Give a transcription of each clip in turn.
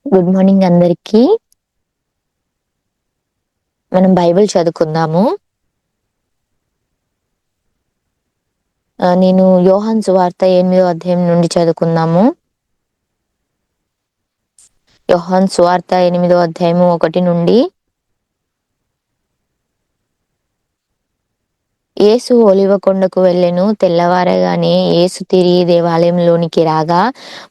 Good morning అందరికీ. మనం Bible చదువుకుందాము. నేను యోహాను సువార్త 8వ అధ్యాయం నుండి చదువుకుందాము. యోహాను సువార్త 8వ అధ్యాయము 1 నుండి. యేసు ఒలివ కొండకు వెళ్ళెను. తెల్లవారగానే యేసు తిరిగి దేవాలయంలోనికి రాగా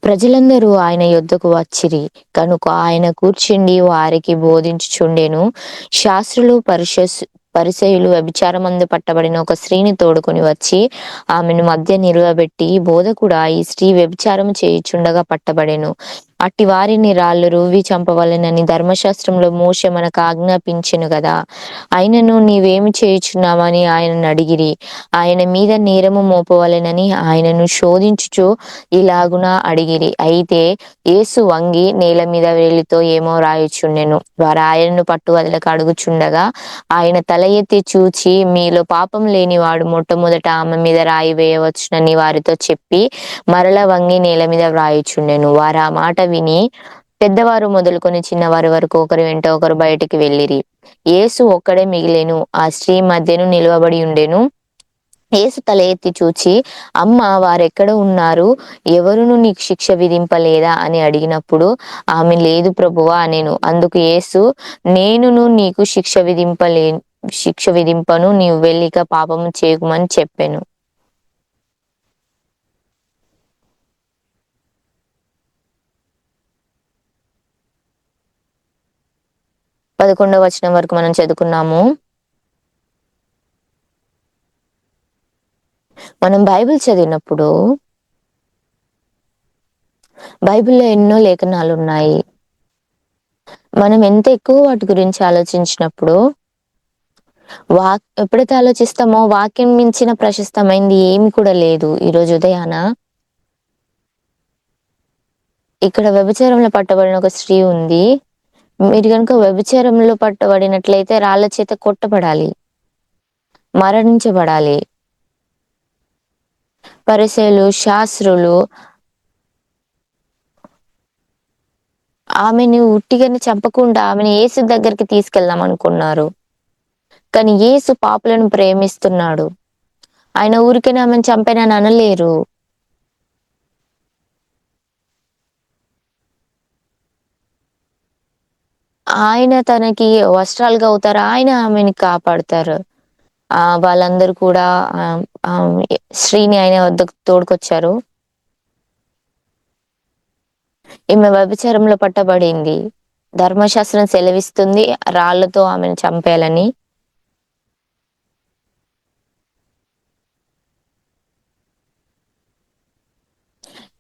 ప్రజలందరూ ఆయన యొద్దకు వచ్చిరి. కనుక ఆయన కూర్చుండి వారికి బోధించుచుండెను. శాస్త్రులు పరిసయ్యులు వ్యభిచారమందు పట్టబడిన ఒక స్త్రీని తోడుకొని వచ్చి ఆమెను మధ్య నిలువబెట్టి, బోధకుడా, ఈ స్త్రీ వ్యభిచారము చేయుచుండగా పట్టబడెను. అట్టి వారిని రాళ్లు రువ్వి చంపవలెనని ధర్మశాస్త్రంలో మోషే మనకు ఆజ్ఞాపించెను గదా. అయినను నీవేమి చేయుచున్నావని ఆయనను అడిగిరి. ఆయన మీద నేరము మోపవలెనని ఆయనను శోధించుచు ఇలాగున అడిగిరి. అయితే యేసు వంగి నేల మీద వేలితో ఏమో రాయుచుండెను. వారు ఆయనను పట్టువదలక అడుగుచుండగా ఆయన తల ఎత్తి చూచి, మీలో పాపం లేనివాడు మొట్టమొదట ఆమె మీద రాయి వేయవచ్చునని వారితో చెప్పి మరల వంగి నేల మీద వ్రాయుచుండెను. వారు ఆ మాట విని పెద్దవారు మొదలుకొని చిన్నవారి వరకు ఒకరి వెంట ఒకరు బయటికి వెళ్ళిరి. యేసు ఒక్కడే మిగిలెను. ఆ స్త్రీ మధ్యను నిలువబడి ఉండెను. యేసు తల ఎత్తి చూచి, అమ్మ, వారెక్కడ ఉన్నారు? ఎవరునూ నీకు శిక్ష విధింపలేదా అని అడిగినప్పుడు ఆమె, లేదు ప్రభువా అనెను. అందుకు యేసు, నేనును నీకు శిక్ష విధింపను, నీవు వెళ్ళిక పాపము చేయకుమని చెప్పెను. పదకొండవ వచనం వరకు మనం చదువుకున్నాము. మనం బైబిల్ చదివినప్పుడు బైబిల్‌లో ఎన్నో లేఖనాలున్నాయి. మనం ఎంత ఎక్కువ వాటి గురించి ఆలోచించినప్పుడు ఎప్పుడైతే ఆలోచిస్తామో వాక్యం మించిన ప్రశస్తమైంది ఏమి కూడా లేదు. ఈరోజు ఉదయాన ఇక్కడ వ్యభిచారంలో పట్టబడిన ఒక స్త్రీ ఉంది. మీరు గనుక వ్యభిచారంలో పట్టబడినట్లయితే రాళ్ళ చేత కొట్టబడాలి, మరణించబడాలి. పరిసయ్యులు, శాస్త్రులు ఆమెని ఉట్టిగానే చంపకుండా ఆమెని యేసు దగ్గరికి తీసుకెళ్దాం అనుకున్నారు. కానీ యేసు పాపులను ప్రేమిస్తున్నాడు. ఆయన ఊరికేనే ఆమెను చంపానని అనలేరు. ఆయన తనకి వస్త్రాలుగా అవుతారు. ఆయన ఆమెని కాపాడుతారు. వాళ్ళందరూ కూడా ఆహ్, ఆహ్, స్త్రీని ఆయన వద్దకు తోడుకొచ్చారు. ఈమె వ్యభిచారంలో పట్టబడింది. ధర్మశాస్త్రం సెలవిస్తుంది రాళ్ళతో ఆమెను చంపేయాలని.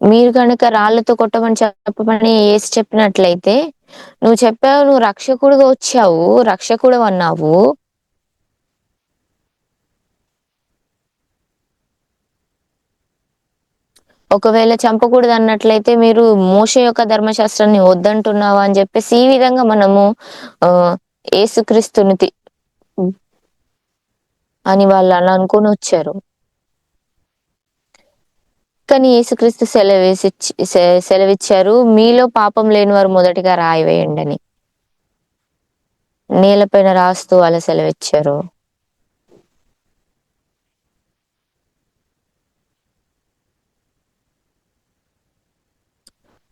మీరు గనక రాళ్ళతో కొట్టమని చెప్పమని యేసు చెప్పినట్లయితే, నువ్వు చెప్పావు, నువ్వు రక్షకుడిగా వచ్చావు, రక్షకుడవన్నావు. ఒకవేళ చంపకూడదన్నట్లయితే మీరు మోషే యొక్క ధర్మశాస్త్రాన్ని వద్దంటున్నావా అని చెప్పేసి ఈ విధంగా మనము ఆహ్, యేసుక్రీస్తుని అని వాళ్ళు అలా అనుకోనొచ్చారు. కానీ యేసుక్రీస్తు సెలవిచ్చారు, మీలో పాపం లేనివారు మొదటిగా రాయి వేయండని. నేలపైన రాస్తూ అలా సెలవిచ్చారు.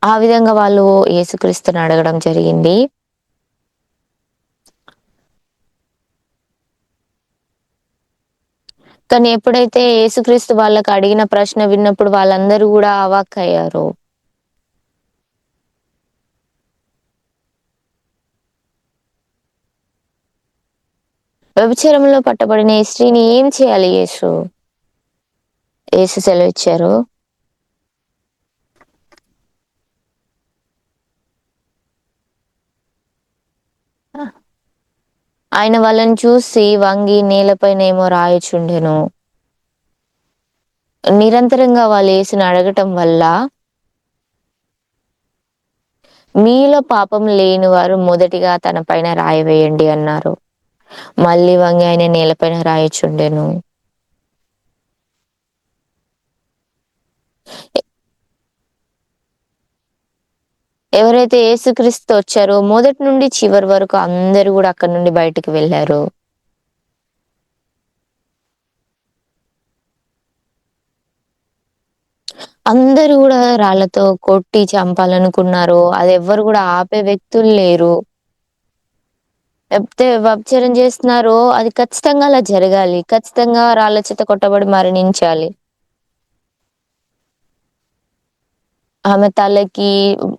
ఆ విధంగా వాళ్ళు యేసుక్రీస్తుని అడగడం జరిగింది. కానీ ఎప్పుడైతే యేసుక్రీస్తు వాళ్ళకి అడిగిన ప్రశ్న విన్నప్పుడు వాళ్ళందరూ గూడా అవాక్కయ్యారు. వ్యభిచారంలో పట్టబడిన ఈ స్త్రీని ఏం చేయాలి యేసు? యేసు సెలవిచ్చారు. ఆయన వాళ్ళని చూసి వంగి నేలపైనేమో రాయుచుండెను. నిరంతరంగా వాళ్ళు యేసుని అడగటం వల్ల, మీలో పాపం లేనివారు మొదటిగా తన పైన రాయి వేయండి అన్నారు. మళ్ళీ వంగి ఆయన నేలపైన రాయుచుండెను. ఎవరైతే యేసుక్రీస్తు వచ్చారో మొదటి నుండి చివరి వరకు అందరూ గూడా అక్కడి నుండి బయటికి వెళ్లారు. అందరూ గూడా రాళ్ళతో కొట్టి చంపాలనుకున్నారు. అదెవ్వరు గూడా ఆపే వ్యక్తులు లేరు. లేపోతే వ్యభిచారం చేస్తున్నారో అది ఖచ్చితంగా అలా జరగాలి. ఖచ్చితంగా రాళ్ళ చేత కొట్టబడి మరణించాలి. ఆమె తలకి,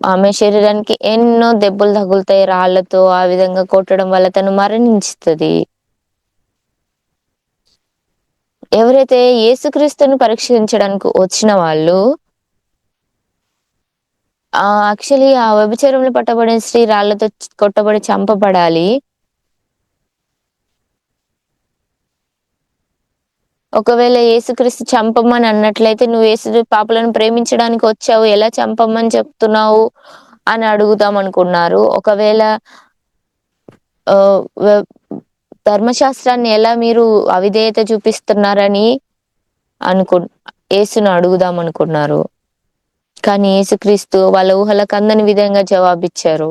ఆమె శరీరానికి ఎన్నో దెబ్బలు తగులుతాయి రాళ్ళతో. ఆ విధంగా కొట్టడం వల్ల తను మరణించుతది. ఎవరైతే యేసుక్రీస్తుని పరీక్షించడానికి వచ్చిన వాళ్ళు యాక్చువల్లీ ఆ వ్యభిచారంలో పట్టబడిన స్త్రీ రాళ్ళతో కొట్టబడి చంపబడాలి. ఒకవేళ యేసుక్రీస్తు చంపమని అన్నట్లయితే, "నువ్వు పాపులను ప్రేమించడానికి వచ్చావు. ఎలా చంపమని చెప్తున్నావు?" అని అడుగుదామనుకున్నారు. ఒకవేళ ఆహ్, వె ధర్మశాస్త్రాన్ని ఎలా మీరు అవిధేయత చూపిస్తున్నారని అనుకున్ యేసుని అడుగుదామనుకున్నారు. కానీ యేసుక్రీస్తు వాళ్ళ ఊహలకు అందని విధంగా జవాబిచ్చారు.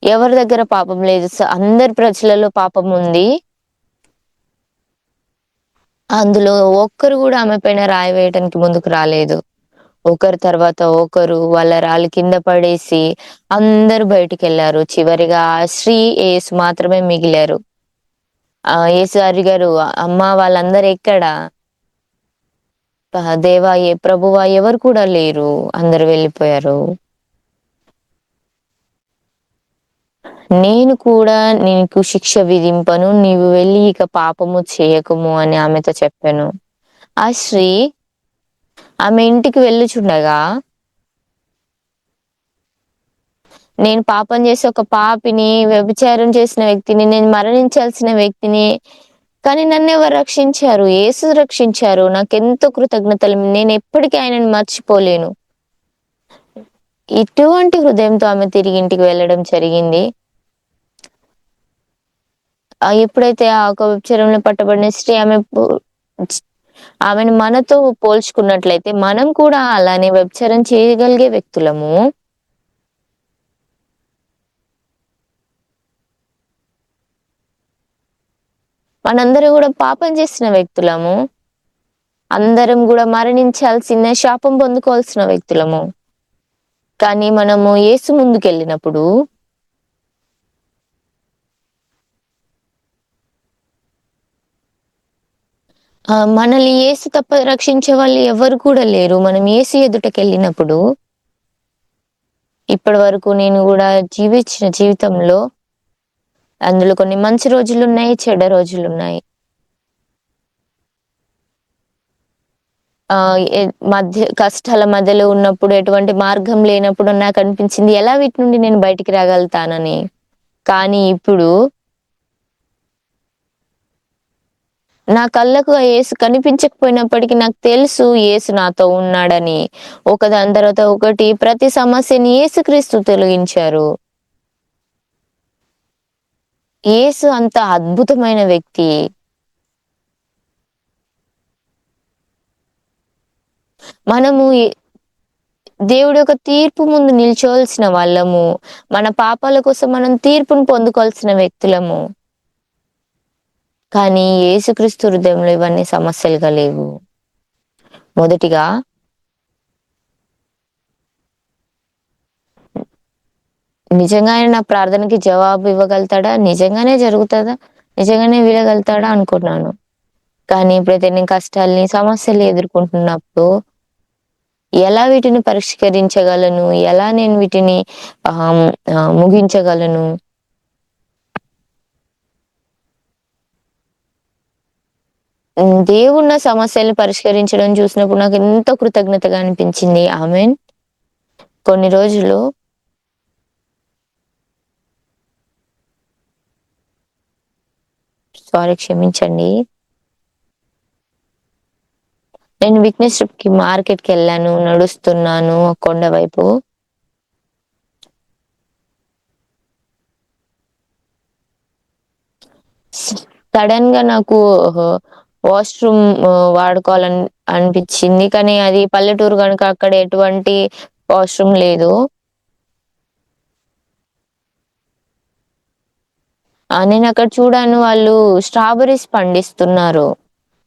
ఎవరి దగ్గర పాపం లేదు. అందరి ప్రజలలో పాపముంది. అందులో ఒక్కరు గూడా ఆమె పైన రాయి వేయటానికి ముందుకు రాలేదు. ఒకరి తర్వాత ఒకరు వాళ్ళ రాళ్ళు కింద పడేసి అందరూ బయటికెళ్లారు. చివరిగా ఆ స్త్రీ, యేసు మాత్రమే మిగిలారు. యేసు అడిగారు, "అమ్మా వాళ్ళందరూ ఎక్కడ? దేవా, ప్రభువా ఎవరు కూడా లేరు. అందరూ వెళ్ళిపోయారు." నేను కూడా నీకు శిక్ష విధింపను. నీవు వెళ్లి ఇక పాపము చేయకుము అని ఆమెతో చెప్పాను. ఆ స్త్రీ ఆమె ఇంటికి వెళ్ళుచుండగా, నేను పాపం చేసి ఒక పాపిని, వ్యభిచారం చేసిన వ్యక్తిని, నేను మరణించాల్సిన వ్యక్తిని. కానీ నన్నెవరు రక్షించారు? యేసు రక్షించారు. నాకెంతో కృతజ్ఞతలు. నేనెప్పటికీ ఆయనను మర్చిపోలేను. ఇటువంటి హృదయంతో ఆమె తిరిగి ఇంటికి వెళ్ళడం జరిగింది. ఎప్పుడైతే ఆ ఒక వ్యభిచారంలో పట్టబడిన స్త్రీ ఆమెను మనతో పోల్చుకున్నట్లయితే, మనం కూడా అలానే వ్యభిచారం చేయగలిగే వ్యక్తులము. మనందరం గూడా పాపం చేసిన వ్యక్తులము. అందరం గూడా మరణించాల్సిన, శాపం పొందుకోవాల్సిన వ్యక్తులము. కానీ మనము యేసు ముందుకెళ్ళినప్పుడు మనల్ని యేసు తప్ప రక్షించే వాళ్ళు ఎవ్వరు కూడా లేరు. మనం యేసు ఎదుటకెళ్ళినప్పుడు, ఇప్పటి వరకు నేను గూడా జీవించిన జీవితంలో అందులో కొన్ని మంచి రోజులున్నాయి, చెడ్డ రోజులున్నాయి. ఎ మధ్య కష్టాల మధ్యలో ఉన్నప్పుడు, ఎటువంటి మార్గం లేనప్పుడు నాకనిపించింది ఎలా వీటి నుండి నేను బయటికి రాగలుగుతానని. కానీ ఇప్పుడు నా కళ్ళకు ఆ యేసు కనిపించకపోయినప్పటికీ నాకు తెలుసు యేసు నాతో ఉన్నాడని. ఒకదాని తర్వాత ఒకటి ప్రతి సమస్యని యేసుక్రీస్తు తొలగించారు. యేసు అంత అద్భుతమైన వ్యక్తి. మనము దేవుడి యొక్క తీర్పు ముందు నిల్చోవాల్సిన వాళ్ళము. మన పాపాల కోసం మనం తీర్పును పొందుకోవాల్సిన వ్యక్తులము. కానీ యేసుక్రీస్తు హృదయంలో ఇవన్నీ సమస్యలుగా లేవు. మొదటిగా నిజంగా ఆయన నా ప్రార్థనకి జవాబు ఇవ్వగలుగుతాడా? నిజంగానే జరుగుతదా? నిజంగానే వినగలుగుతాడా అనుకున్నాను. కానీ ఎప్పుడైతే నేను కష్టాల్ని, సమస్యల్ని ఎదుర్కొంటున్నప్పుడు ఎలా వీటిని పరిష్కరించగలను? ఎలా నేను వీటిని ఆహ్, ముగించగలను? దేవుడు నా సమస్యల్ని పరిష్కరించడం చూసినప్పుడు నాకెంతో కృతజ్ఞతగా అనిపించింది. ఆమేన్. కొన్ని రోజులు క్షమించండి. నేను విట్‌నెస్ ట్రిప్‌కి మార్కెట్‌కెళ్ళాను. నడుస్తున్నాను ఆ కొండ వైపు. సడెన్‌గా నాకు వాష్‌రూమ్ వాడుకోవాలని అనిపిచ్చింది. కానీ అది పల్లెటూరు గనుక అక్కడ ఎటువంటి వాష్‌రూమ్ లేదు. నేనక్కడ చూడాను వాళ్ళు స్ట్రాబెర్రీస్ పండిస్తున్నారు.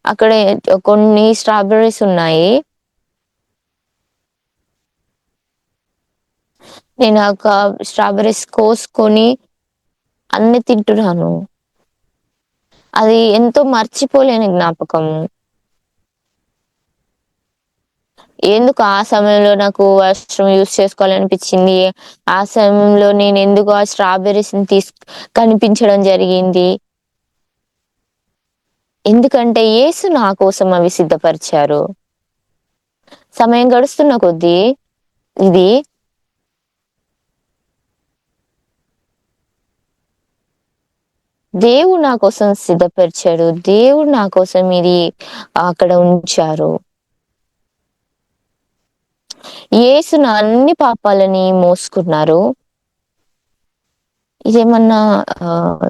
అక్కడే కొన్ని స్ట్రాబెర్రీస్ ఉన్నాయి. నేను ఒక స్ట్రాబెర్రీస్ కోసుకొని అన్ని తింటున్నాను. అది ఎంతో మర్చిపోలేని జ్ఞాపకం. ఎందుకు ఆ సమయంలో నాకు వాష్‌రూమ్ యూజ్ చేసుకోవాలనిపించింది. ఆ సమయంలో నేనెందుకు ఆ స్ట్రాబెర్రీస్‌ని కనిపించడం జరిగింది. ఎందుకంటే యేసు నా కోసం అవి సిద్ధపరిచారు. సమయం గడుస్తున్న కొద్దీ ఇది దేవుడు నా కోసం సిద్ధపరిచాడు. దేవుడు నా కోసం ఇది అక్కడ ఉంచారు. యేసు నా అన్ని పాపాలని మోసుకున్నారు. ఇదేమన్నా ఆహ్,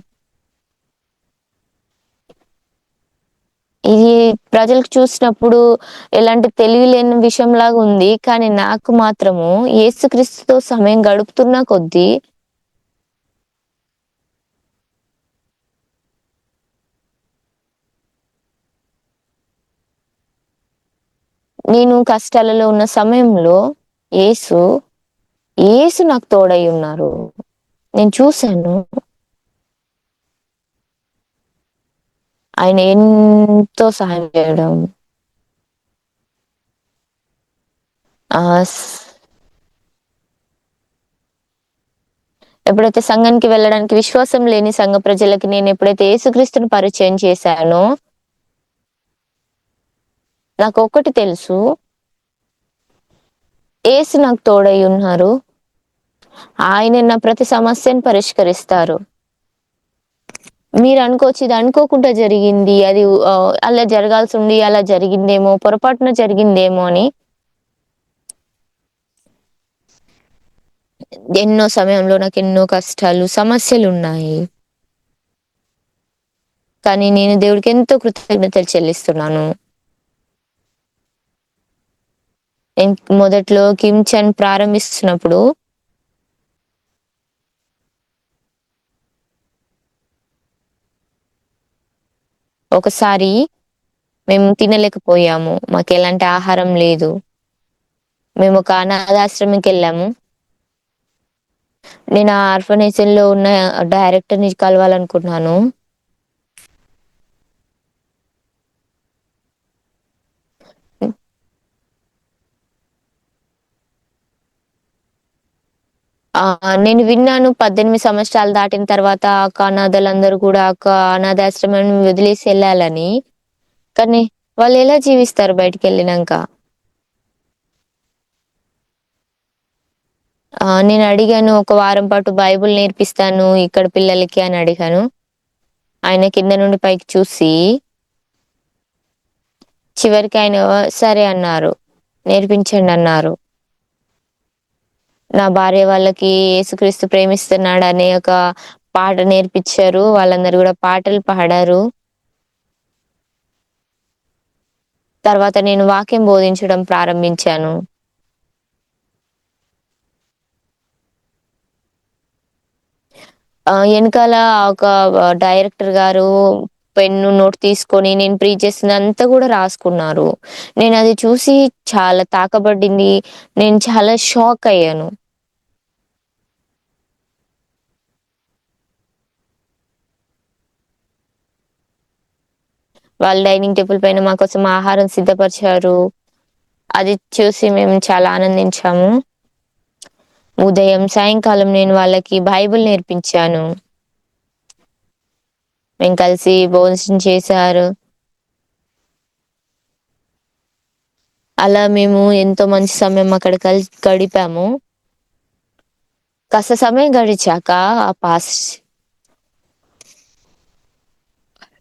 ఇది ప్రజలకు చూసినప్పుడు ఎలాంటి తెలివిలేని విషయంలాగా ఉంది. కానీ నాకు మాత్రము యేసుక్రీస్తుతో సమయం గడుపుతున్న కొద్దీ నేను కష్టాలలో ఉన్న సమయంలో యేసు, యేసు నాకు తోడై ఉన్నారు. నేను చూసాను. ఆయన ఎంతో సహాయం చేయడం. ఆహ్, స్ ఎప్పుడైతే సంఘానికి వెళ్ళడానికి విశ్వాసం లేని సంఘ ప్రజలకి నేనెప్పుడైతే యేసుక్రీస్తుని పరిచయం చేశానో, నాకొక్కటి తెలుసు. యేసు నాకు తోడై ఉన్నారు. ఆయనే నా ప్రతి సమస్యను పరిష్కరిస్తారు. మీరనుకోవచ్చు ఇది అనుకోకుండా జరిగింది. అది అలా జరగాల్సుండి అలా జరిగిందేమో, పొరపాటున జరిగిందేమో అని. ఎన్నో సమయంలో నాకెన్నో కష్టాలు, సమస్యలున్నాయి. కానీ నేను దేవుడికి ఎంతో కృతజ్ఞతలు చెల్లిస్తున్నాను. మొదట్లో కిమ్‌చన్ ప్రారంభిస్తున్నప్పుడు ఒకసారి మేము తినలేకపోయాము. మాకెలాంటి ఆహారం లేదు. మేమొక అనాథాశ్రమంకెళ్ళాము. నేను ఆ ఆర్ఫనైజంలో ఉన్న డైరెక్టర్‌ని కలవాలనుకున్నాను. నేను విన్నాను 18 సంవత్సరాలు దాటిన తర్వాత అనాథలందరూ కూడా అనాథాశ్రమాన్ని వదిలేసి ఎళ్ళాలని. కానీ వాళ్ళెలా జీవిస్తారు బయటికెళ్ళినంక? నేనడిగాను ఒక వారం పాటు బైబిల్ నేర్పిస్తాను ఇక్కడ పిల్లలకి అని అడిగాను. ఆయన కింద నుండి పైకి చూసి చివరికి ఆయన సరే అన్నారు. నేర్పించండన్నారు. నా భార్య వాళ్ళకి యేసుక్రీస్తు ప్రేమిస్తున్నాడనే ఒక పాట నేర్పిచ్చారు. వాళ్ళందరూ గూడా పాటలు పాడారు. తర్వాత నేను వాక్యం బోధించడం ప్రారంభించాను. ఎనకాల ఒక డైరెక్టర్ గారు పెన్ను, నోట్ తీసుకొని నేను ప్రీచ్ చేసిందంతా గూడా రాసుకున్నారు. నేనది చూసి చాలా తాకబడింది. నేను చాలా షాకయ్యాను. వాళ్ళు డైనింగ్ టేబుల్ పైన మా కోసం ఆహారం సిద్ధపరిచారు. అది చూసి మేము చాలా ఆనందించాము. ఉదయం, సాయంకాలం నేను వాళ్ళకి బైబిల్ నేర్పించాను. మేము కలిసి భోజనం చేశారు. అలా మేము ఎంతో మంచి సమయం అక్కడ గడిపాము. కాస్త సమయం గడిచాక ఆ పాస్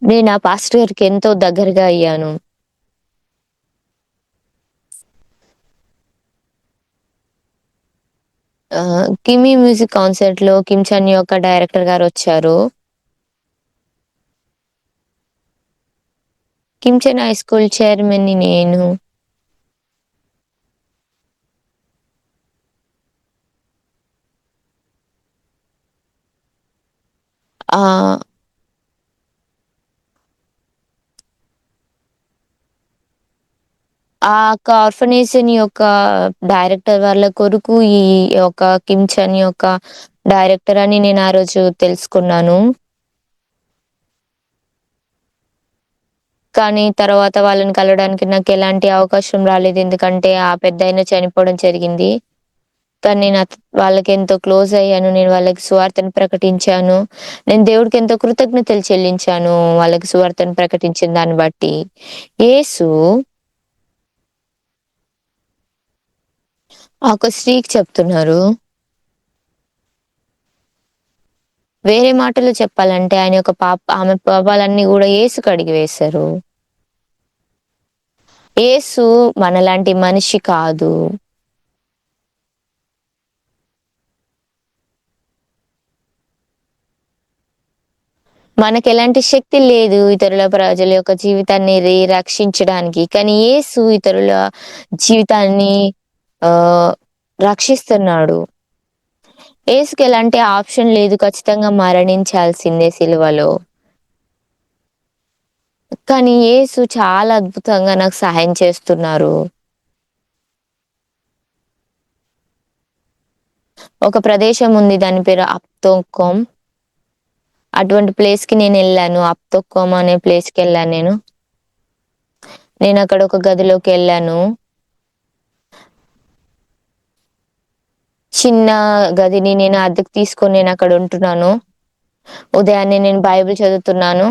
నేను ఆ పాస్టర్ గారికి ఎంతో దగ్గరగా అయ్యాను. కిమీ మ్యూజిక్ కాన్సర్ట్‌లో కిమ్ చన్ యొక్క డైరెక్టర్ గారొచ్చారు. కిమ్ చన్ హై స్కూల్ చైర్మన్‌ని నేను. ఆహ్, ఆ యొక్క ఆర్ఫనేజన్ యొక్క డైరెక్టర్ వాళ్ళ కొరకు ఈ యొక్క కిమ్ చన్ యొక్క డైరెక్టర్ అని నేను ఆ రోజు తెలుసుకున్నాను. కానీ తర్వాత వాళ్ళని కలవడానికి నాకెలాంటి అవకాశం రాలేదు. ఎందుకంటే ఆ పెద్దాయన చనిపోవడం జరిగింది. కానీ నేను వాళ్ళకెంతో క్లోజ్ అయ్యాను. నేను వాళ్ళకి సువార్తను ప్రకటించాను. నేను దేవుడికెంతో కృతజ్ఞతలు చెల్లించాను. వాళ్ళకి సువార్తను ప్రకటించిన దాన్ని బట్టి. యేసు ఆ ఒక స్త్రీకి చెప్తున్నారు. వేరే మాటల్లో చెప్పాలంటే ఆయన యొక్క ఆమె పాపాలన్నీ గూడా యేసు కడిగివేశారు. యేసు మనలాంటి మనిషి కాదు. మనకెలాంటి శక్తి లేదు ఇతరుల ప్రజల యొక్క జీవితాన్ని రక్షించడానికి. కానీ యేసు ఇతరుల జీవితాన్ని ఆహ్, రక్షిస్తున్నాడు. యేసుకి ఎలాంటి ఆప్షన్ లేదు. ఖచ్చితంగా మరణించాల్సిందే సిలువలో. కానీ యేసు చాలా అద్భుతంగా నాకు సహాయం చేస్తున్నారు. ఒక ప్రదేశం ఉంది. దాని పేరు అప్తోకోం. అటువంటి ప్లేస్‌కి నేనెళ్ళాను. అప్తోకోం అనే ప్లేస్‌కెళ్ళాను నేను. నేనక్కడ ఒక గదిలోకెళ్ళాను. చిన్న గదిని నేను అద్దెకు తీసుకొని నేనక్కడ ఉంటున్నాను. ఉదయాన్నే నేను బైబిల్ చదువుతున్నాను.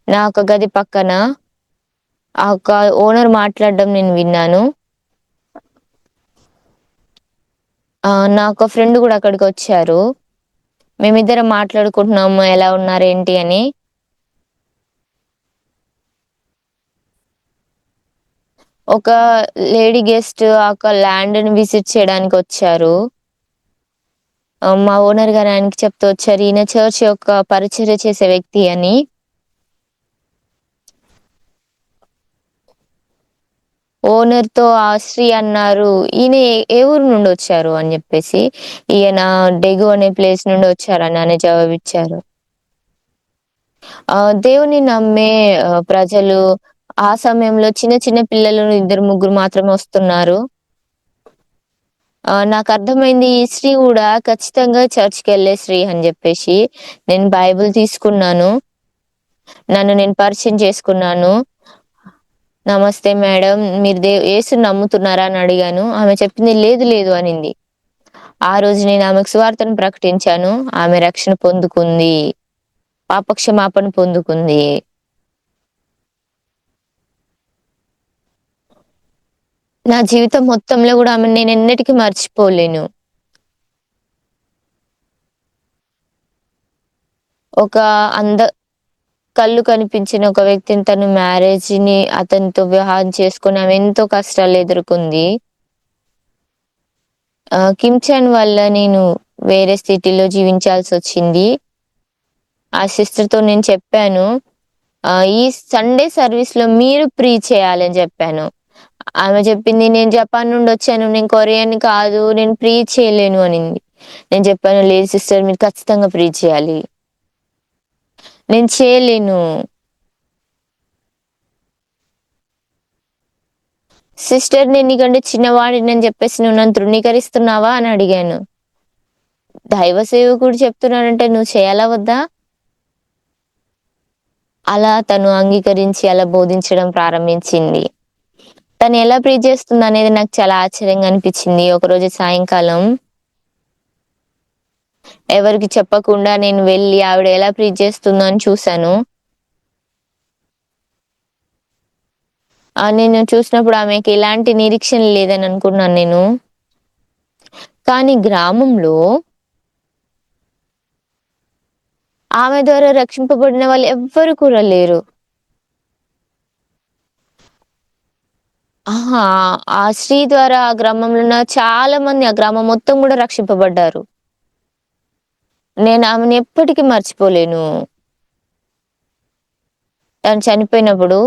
నా ఒక గది పక్కన ఆ ఒక ఓనర్ మాట్లాడడం నేను విన్నాను. నా ఒక ఫ్రెండ్ గూడా అక్కడికొచ్చారు. మేమిద్దరం మాట్లాడుకుంటున్నాము ఎలా ఉన్నారు ఏంటి అని. ఒక లేడీ గెస్ట్ ఆ యొక్క ల్యాండ్‌ని విజిట్ చేయడానికొచ్చారు. మా ఓనర్ గారు ఆయనకి చెప్తూ వచ్చారు. ఈయన చర్చ్ యొక్క పరిచర్య చేసే వ్యక్తి అని. ఓనర్‌తో ఆ స్త్రీ అన్నారు, "ఈయన ఏ ఊరు నుండొచ్చారు?" అని జెప్పేసి. "ఈయన డెగు అనే ప్లేస్ నుండి వచ్చారని" అనే జవాబిచ్చారు. దేవుని నమ్మే ప్రజలు ఆ సమయంలో చిన్న చిన్న పిల్లలు ఇద్దరు, ముగ్గురు మాత్రమే వస్తున్నారు. నాకర్థమైంది ఈ స్త్రీ గూడా ఖచ్చితంగా చర్చ్‌కెళ్ళే స్త్రీ అని జెప్పేసి. నేను బైబిల్ తీసుకున్నాను. నన్ను నేను పరిచయం చేసుకున్నాను. నమస్తే మేడం. మీరు యేసుని నమ్ముతున్నారా? అని అడిగాను. ఆమె చెప్పింది లేదు లేదు అనింది. ఆ రోజు నేను ఆమెకు సువార్తను ప్రకటించాను. ఆమె రక్షణ పొందుకుంది. పాప క్షమాపణ పొందుకుంది. నా జీవితం మొత్తంలో గూడా ఆమెను నేనెన్నటికీ మర్చిపోలేను. ఒక అంద కళ్ళు కనిపించిన ఒక వ్యక్తిని తను మ్యారేజ్‌ని అతనితో వివాహం చేసుకొని ఆమె ఎంతో కష్టాలు ఎదుర్కొంది. కిమ్ చాన్ వల్ల నేను వేరే సిటీలో జీవించాల్సొచ్చింది. ఆ సిస్టర్‌తో నేను చెప్పాను. ఈ సండే సర్వీస్‌లో మీరు ప్రీచ్ చేయాలని జెప్పాను. ఆమె చెప్పింది, "నేను జపాన్ నుండొచ్చాను. నేను కొరియన్ కాదు. నేను ప్రీచ్ చేయలేను" అనింది. నేను చెప్పాను, "లేదు సిస్టర్ మీరు ఖచ్చితంగా ప్రీచ్ చేయాలి." "నేను చేయలేను." "సిస్టర్ నేను నీకంటే చిన్నవాడినని జెప్పేసి నువ్వు నన్ను తృణీకరిస్తున్నావా?" అని అడిగాను. "దైవ సేవకుడు చెప్తున్నాడంటే నువ్వు చేయాలా వద్దా?" అలా తను అంగీకరించి అలా బోధించడం ప్రారంభించింది. తను ఎలా ప్రీచ్ చేస్తుందనేది నాకు చాలా ఆశ్చర్యంగా అనిపిచ్చింది. ఒకరోజు సాయంకాలం ఎవరికీ చెప్పకుండా నేను వెళ్లి ఆవిడ ఎలా ప్రీచ్ చేస్తుందో అని చూసాను. నేను చూసినప్పుడు ఆమెకి ఎలాంటి నిరీక్షణ లేదని అనుకున్నాను నేను. కానీ గ్రామంలో ఆమె ద్వారా రక్షింపబడిన వాళ్ళు ఎవ్వరు కూడా లేరు. అహా! ఆ స్త్రీ ద్వారా ఆ గ్రామంలో ఉన్న చాలా మంది ఆ గ్రామం మొత్తం గూడా రక్షింపబడ్డారు. నేను ఆమెని ఎప్పటికీ మర్చిపోలేను. తను చనిపోయినప్పుడు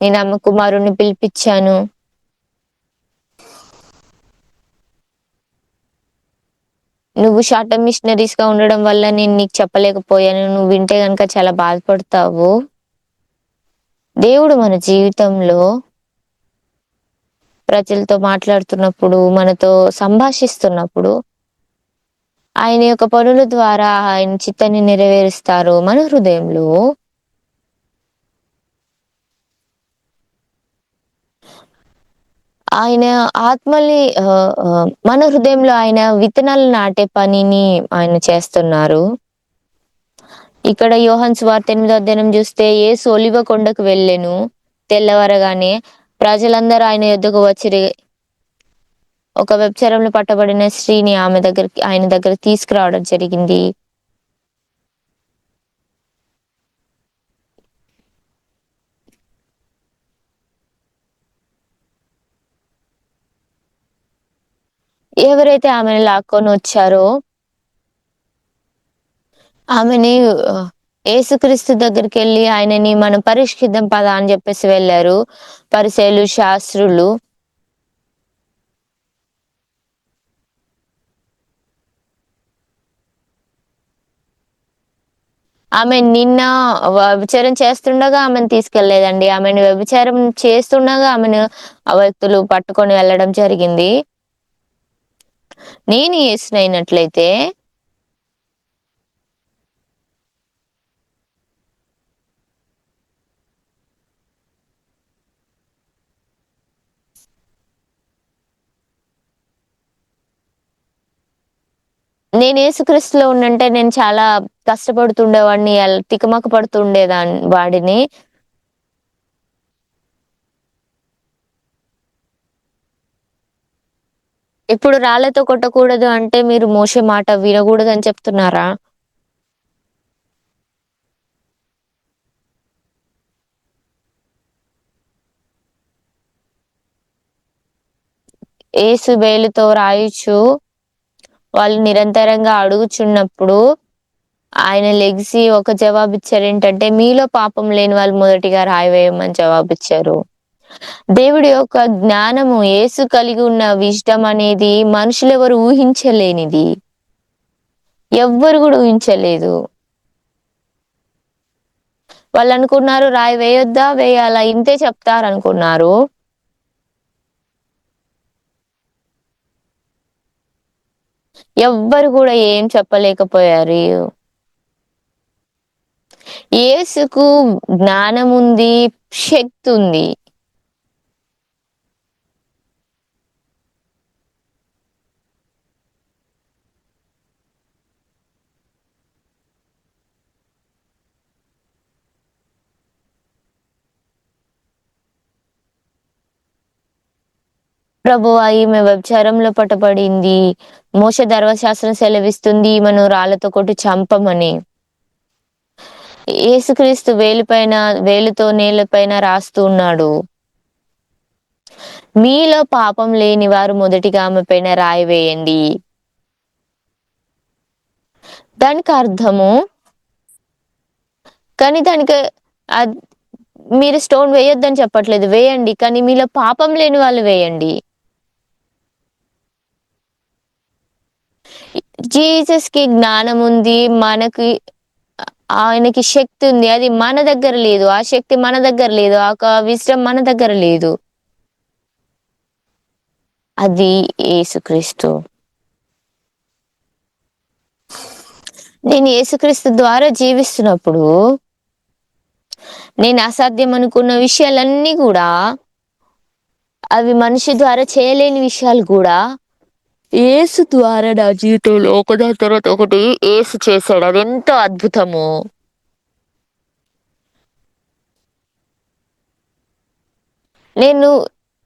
నేను ఆమె కుమారుడిని పిలిపిచ్చాను. నువ్వు షార్ట్ టర్మ్ మిషనరీస్‌గా ఉండడం వల్ల నేను నీకు చెప్పలేకపోయాను. నువ్వు వింటే గనుక చాలా బాధపడతావు. దేవుడు మన జీవితంలో ప్రజలతో మాట్లాడుతున్నప్పుడు, మనతో సంభాషిస్తున్నప్పుడు, ఆయన యొక్క పనుల ద్వారా ఆయన చిత్తాన్ని నెరవేరుస్తారు మన హృదయంలో. ఆయన ఆత్మల్ని మన హృదయంలో ఆయన విత్తనాలు నాటే పనిని ఆయన చేస్తున్నారు. ఇక్కడ యోహాను సువార్త 8 అధ్యాయం చూస్తే యేసు ఒలివ కొండకు వెళ్ళెను. తెల్లవారగానే ప్రజలందరూ ఆయన యొద్దకు వచ్చిరి. ఒక వ్యభిచారంలో పట్టబడిన స్త్రీని ఆయన దగ్గరికి తీసుకురావడం జరిగింది. ఎవరైతే ఆమెను లాక్కొనొచ్చారో ఆమెని యేసుక్రీస్తు దగ్గరికెళ్ళి ఆయనని మనం పరీక్షిద్దాం పదా అని జెప్పేసి వెళ్లారు. పరిసయ్యులు, శాస్త్రులు. ఆమె నిన్న వ్యభిచారం చేస్తుండగా ఆమెను తీసుకెళ్ళలేదండి. ఆమెను వ్యభిచారం చేస్తుండగా ఆమెను ఆ వ్యక్తులు పట్టుకొని వెళ్ళడం జరిగింది. నేను యేసునైనట్లయితే నేను యేసుక్రీస్తులో ఉండుంటే నేను చాలా కష్టపడుతుండేవాడిని. తికమక వాడిని. ఇప్పుడు రాళ్ళతో కొట్టకూడదు అంటే మీరు మోషే మాట వినగూడదని చెప్తున్నారా? యేసు వేలుతో రాయుచు వాళ్ళు నిరంతరంగా అడుగుచున్నప్పుడు ఆయన లెగిసి ఒక జవాబిచ్చారేంటంటే, మీలో పాపం లేని వాళ్ళు మొదటిగా రాయి వేయమని జవాబిచ్చారు. దేవుడి యొక్క జ్ఞానము యేసు కలిగి ఉన్న విజ్డమ్ అనేది మనుషులెవరు ఊహించలేనిది. ఎవ్వరు గూడా ఊహించలేదు. వాళ్ళనుకున్నారు రాయి వేయొద్దా? వేయాలా? ఇంతే చెప్తారనుకున్నారు. ఎవ్వరు గూడా ఏం చెప్పలేకపోయారు. యేసుకు జ్ఞానముంది, శక్తుంది. ప్రభువా ఈమె వ్యభిచారంలో పట్టబడింది. మోషే ధర్మశాస్త్రం సెలవిస్తుంది ఈమెను రాళ్ళతో కొట్టి చంపమని. యేసుక్రీస్తు వేలుతో నేలపైన రాస్తూ ఉన్నాడు. మీలో పాపం లేని వారు మొదటిగా ఆమె పైన రాయి వేయండి. దానికి అర్థము కానీ దానికి అద్ మీరు స్టోన్ వేయొద్దని చెప్పట్లేదు. వేయండి. కానీ మీలో పాపం లేని వాళ్ళు వేయండి. జీసస్‌కి జ్ఞానముంది. ఆయనకి శక్తుంది. అది మన దగ్గర లేదు. ఆ శక్తి మన దగ్గర లేదు. ఆ విజ్డమ్ మన దగ్గర లేదు. అది యేసుక్రీస్తు. నేను యేసుక్రీస్తు ద్వారా జీవిస్తున్నప్పుడు, నేను అసాధ్యం అనుకున్న విషయాలన్నీ గూడా, అవి మనిషి ద్వారా చేయలేని విషయాలు గూడా, యేసు ద్వారా నా జీవితంలో ఒకదాని తర్వాత ఒకటి యేసు చేశాడు. అదెంతో అద్భుతమో! నేను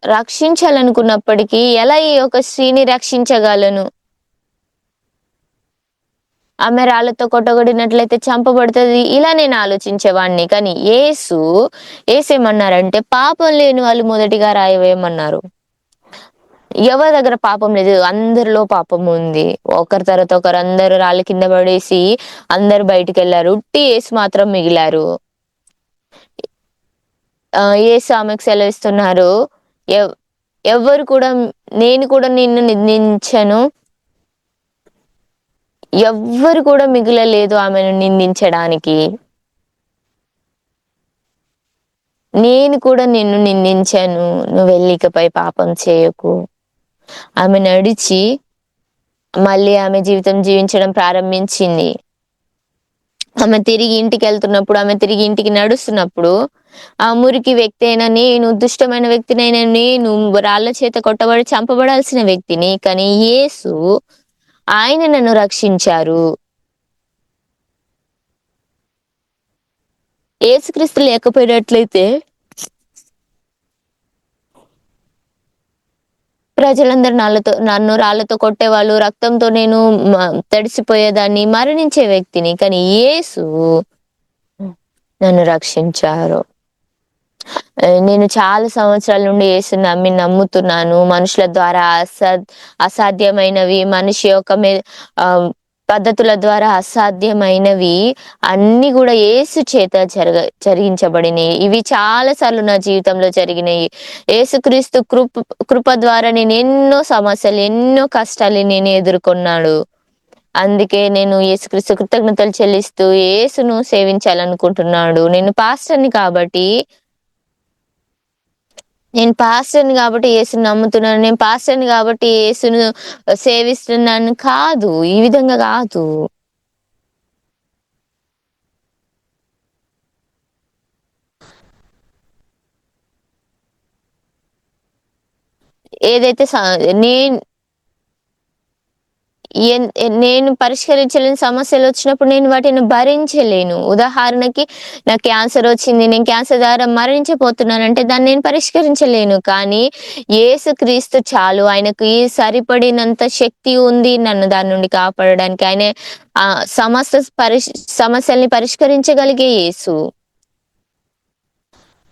రక్షించాలనుకున్నప్పటికీ ఎలా ఈ యొక్క స్త్రీని రక్షించగలను? ఆమె రాళ్ళతో కొట్టబడినట్లయితే చంపబడుతది. ఇలా నేను ఆలోచించేవాడిని. కానీ యేసేమన్నారంటే, పాపం లేని వాళ్ళు మొదటిగా రాయి వేయమన్నారు. ఎవరి దగ్గర పాపం లేదు. అందరిలో పాపం ఉంది. ఒకరి తర్వాత ఒకరు అందరూ రాళ్ళ కింద పడేసి అందరూ బయటికెళ్లారు. ఉట్టి యేసు మాత్రం మిగిలారు. యేసు ఆమెకు సెలవిస్తున్నారు. ఎవ్ ఎవ్వరు కూడా, నేను కూడా నిన్ను నిందించను. నేను కూడా నిన్ను నిందించను. ఎవ్వరు కూడా మిగలలేదు ఆమెను నిందించడానికి. నేను కూడా నిన్ను నిందించాను. నువ్వెళ్ళి ఇకపై పాపం చేయకు. ఆమె నడిచి మళ్ళీ ఆమె జీవితం జీవించడం ప్రారంభించింది. ఆమె తిరిగి ఇంటికెళ్తున్నప్పుడు, ఆమె తిరిగి ఇంటికి నడుస్తున్నప్పుడు, ఆ మురికి వ్యక్తి అయిన నేను, దుష్టమైన వ్యక్తినైన నేను రాళ్ళ చేత కొట్టబడి చంపబడాల్సిన వ్యక్తిని. కానీ యేసు ఆయన నన్ను రక్షించారు. యేసుక్రీస్తు లేకపోయినట్లయితే ప్రజలందరూ నన్ను రాళ్ళతో కొట్టేవాళ్ళు. రక్తంతో నేను మ తడిసిపోయేదాన్ని, మరణించే వ్యక్తిని. కానీ యేసు నన్ను రక్షించారు. నేను చాలా సంవత్సరాల నుండి యేసుని నమ్ముతున్నాను. మనుషుల ద్వారా అసాధ్యమైనవి, మనిషి యొక్క ఆహ్, పద్ధతుల ద్వారా అసాధ్యమైనవి అన్నీ గూడా యేసు చేత జరిగించబడినయి. ఇవి చాలా సార్లు నా జీవితంలో జరిగినయి. యేసుక్రీస్తు కృప ద్వారా నేను ఎన్నో సమస్యలు, ఎన్నో కష్టాలు నేను ఎదుర్కొన్నాడు. అందుకే నేను యేసుక్రీస్తు కృతజ్ఞతలు చెల్లిస్తూ యేసును సేవించాలనుకుంటున్నాడు. నేను పాస్టర్‌ని గాబట్టి యేసుని నమ్ముతున్నాను. నేను పాస్టర్‌ని గాబట్టి యేసును సేవిస్తున్నాను కాదు. ఈ విధంగా గాదు. ఏదైతే నేను నేను పరిష్కరించలేని సమస్యలొచ్చినప్పుడు నేను వాటిని భరించలేను. ఉదాహరణకి నాకు క్యాన్సరొచ్చింది. నేను క్యాన్సర్ ద్వారా మరణించబోతున్నానంటే దాన్ని నేను పరిష్కరించలేను. కానీ యేసుక్రీస్తు చాలు. ఆయనకి సరిపడినంత శక్తి ఉంది నన్ను దాని నుండి కాపాడడానికి. ఆయనే సమస్త సమస్యల్ని పరిష్కరించగలిగే యేసు.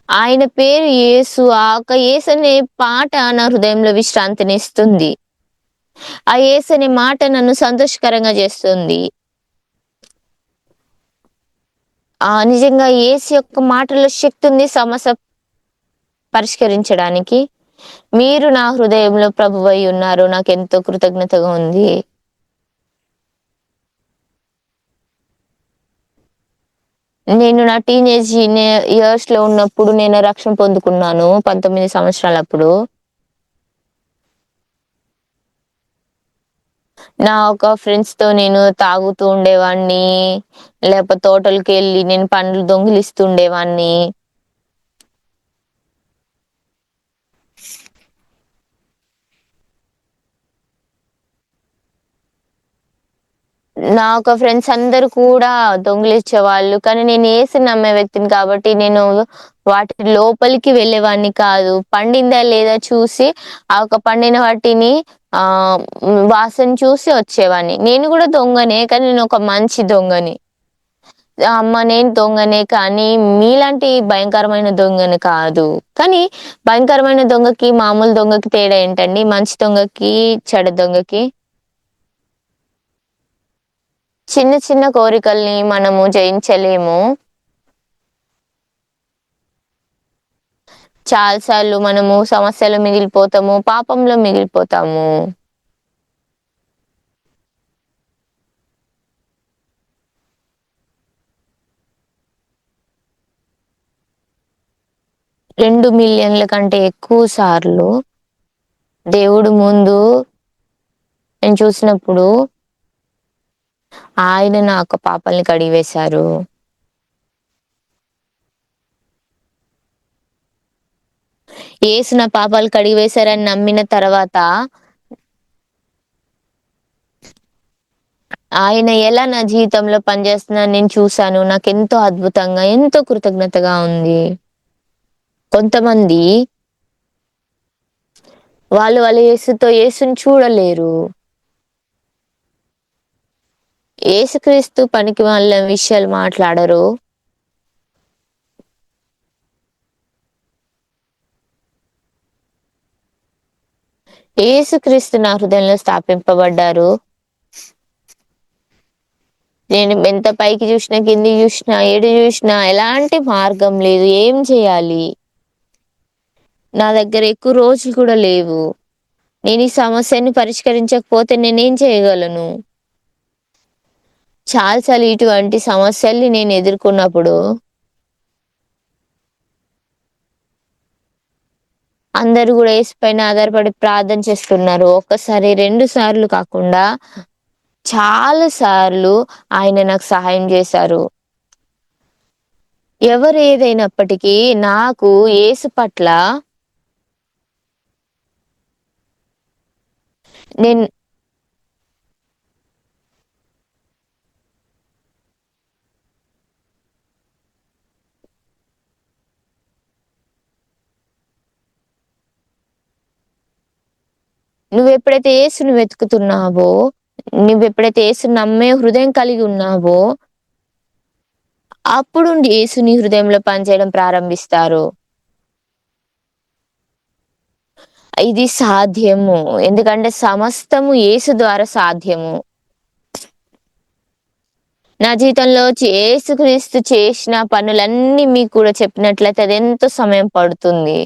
ఆయన పేరు యేసు. ఆ యొక్క యేసు అనే పాట నా హృదయంలో విశ్రాంతినిస్తుంది. ఆ యేసు అనే మాట నన్ను సంతోషకరంగా చేస్తుంది. నిజంగా యేసు యొక్క మాటలో శక్తుంది సమస్య పరిష్కరించడానికి. మీరు నా హృదయంలో ప్రభువై ఉన్నారు. నాకెంతో కృతజ్ఞతగా ఉంది. నేను నా ఇయర్స్‌లో ఉన్నప్పుడు నేను రక్షణ పొందుకున్నాను. 19 సంవత్సరాలప్పుడు. నా ఒక ఫ్రెండ్స్‌తో నేను తాగుతూ ఉండేవాడిని. లేకపోతే తోటలకెళ్ళి నేను పండ్లు దొంగిలిస్తూ ఉండేవాడిని. నా ఒక ఫ్రెండ్స్ అందరూ కూడా దొంగిలించేవాళ్ళు. కానీ నేను యేసుని నమ్మే వ్యక్తిని కాబట్టి నేను వాటి లోపలికి వెళ్ళేవాడిని కాదు. పండిందా లేదా చూసి ఆ ఒక పండిన వాటిని వాసన చూసి వచ్చేవాడిని. నేను గూడా దొంగనే. కానీ నేను ఒక మంచి దొంగని. నేను దొంగనే కానీ మీలాంటి భయంకరమైన దొంగని కాదు. కానీ భయంకరమైన దొంగకి, మామూలు దొంగకి తేడా ఏంటండి? మంచి దొంగకి, చెడ్డ దొంగకి? చిన్న చిన్న కోరికల్ని మనము జయించలేము. చాలా సార్లు మనము సమస్యలో మిగిలిపోతాము. పాపంలో మిగిలిపోతాము. 2,000,000 కంటే ఎక్కువ సార్లు దేవుడు ముందు నేను చూసినప్పుడు ఆయన నా యొక్క పాపాల్ని కడిగివేశారు. యేసు నా పాపాలు కడిగివేశారని నమ్మిన తర్వాత ఆయన ఎలా నా జీవితంలో పనిచేస్తున్నారని నేను చూసాను. నాకెంతో అద్భుతంగా, ఎంతో కృతజ్ఞతగా ఉంది. కొంతమంది వాళ్ళ యేసుని చూడలేరు. యేసుక్రీస్తు పనికిమాలిన విషయాలు మాట్లాడరు. యేసుక్రీస్తు నా హృదయంలో స్థాపింపబడ్డారు. నేను ఎంత పైకి జూషినా, కిందికి జూషినా, ఎటు జూషినా ఎలాంటి మార్గం లేదు. ఏం చేయాలి? నా దగ్గర ఎక్కువ రోజులు కూడా లేవు. నేను ఈ సమస్యని పరిష్కరించకపోతే నేనేం చేయగలను? చాలా సార్లు ఇటువంటి సమస్యల్ని నేను ఎదుర్కొన్నప్పుడు అందరూ గూడా యేసు పైన ఆధారపడి ప్రార్థన చేస్తున్నారు. ఒక్కసారి, 2 సార్లు కాకుండా చాలా సార్లు ఆయన నాకు సహాయం జేశారు. ఎవరేదైనప్పటికీ నాకు యేసు పట్ల నేను నువ్వెప్పుడైతే యేసుని వెతుకుతున్నావో, నువ్వెప్పుడైతే యేసుని నమ్మే హృదయం కలిగి ఉన్నావో, అప్పుడు యేసు నీ హృదయంలో పనిచేయడం ప్రారంభిస్తారు. ఇది సాధ్యము. ఎందుకంటే సమస్తము యేసు ద్వారా సాధ్యము. నా జీవితంలో యేసుక్రీస్తు చేసిన పనులన్నీ మీకు కూడా చెప్పినట్లయితే అదెంతో సమయం పడుతుంది.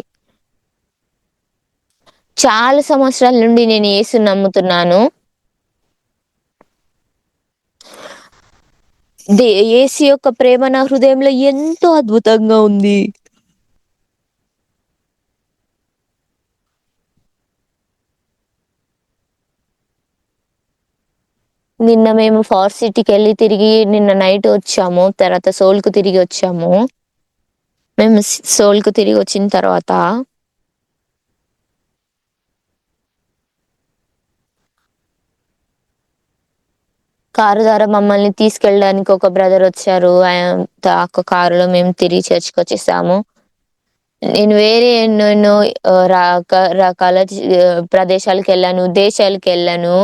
చాలా సంవత్సరాల నుండి నేను యేసుని నమ్ముతున్నాను. యేసు యొక్క ప్రేమ నా హృదయంలో ఎంతో అద్భుతంగా ఉంది. నిన్న మేము ఫార్ సిటీకెళ్ళి తిరిగి నిన్న నైట్ వచ్చాము. తర్వాత సోల్‌కు తిరిగొచ్చాము. మేము సోల్‌కు తిరిగొచ్చిన తర్వాత కారు ద్వారా మమ్మల్ని తీసుకెళ్ళడానికి ఒక బ్రదరొచ్చారు. ఒక కారులో మేము తిరిగి చర్చ్‌కొచ్చేసాము. నేను వేరే ఎన్నెన్నో రకాల ప్రదేశాలకెళ్ళాను, దేశాలకెళ్ళాను.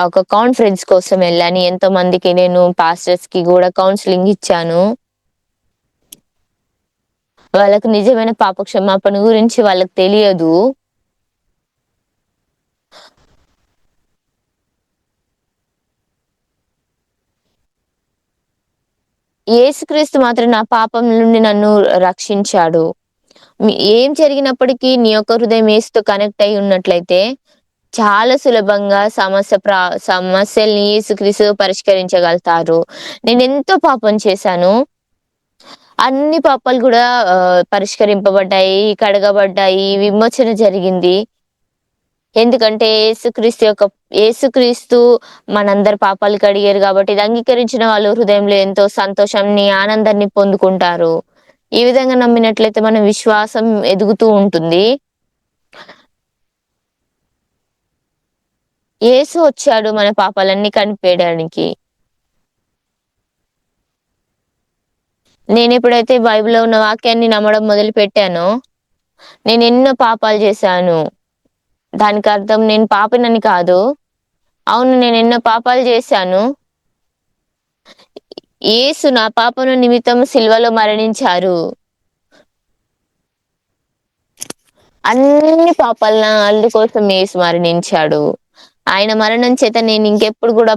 ఒక కాన్ఫరెన్స్ కోసం ఎళ్ళాను. ఎంతోమందికి నేను పాస్టర్స్‌కి గూడా కౌన్సెలింగ్ ఇచ్చాను. వాళ్ళకి నిజమైన పాప క్షమాపణ గురించి వాళ్ళకి తెలియదు. యేసుక్రీస్తు మాత్రం నా పాపం నుండి నన్ను రక్షించాడు. ఏం జరిగినప్పటికీ నీ యొక్క హృదయం యేసుతో కనెక్ట్ అయ్యి ఉన్నట్లయితే, చాలా సులభంగా సమస్యల్ని యేసుక్రీస్తు పరిష్కరించగలుగుతారు. నేనెంతో పాపం చేశాను. అన్ని పాపాలు గూడా పరిష్కరింపబడ్డాయి, కడగబడ్డాయి, విమోచన జరిగింది. ఎందుకంటే యేసుక్రీస్తు మనందరి పాపాలు కడిగారు గాబట్టి, ఇది అంగీకరించిన వాళ్ళు హృదయంలో ఎంతో సంతోషాన్ని, ఆనందాన్ని పొందుకుంటారు. ఈ విధంగా నమ్మినట్లయితే మన విశ్వాసం ఎదుగుతూ ఉంటుంది. యేసు వచ్చాడు మన పాపాలన్నీ కనిపెయడానికి. నేనెప్పుడైతే బైబిల్‌లో ఉన్న వాక్యాన్ని నమ్మడం మొదలుపెట్టానో, నేనెన్నో పాపాలు చేశాను. దానికర్థం నేను పాపినని కాదు. అవును, నేనెన్నో పాపాలు చేశాను. యేసు నా పాపము నిమిత్తం సిలువలో మరణించారు. అన్ని పాపాలు నా అందుకోసం యేసు మరణించాడు. ఆయన మరణం చేత నేనింకెప్పుడు గూడా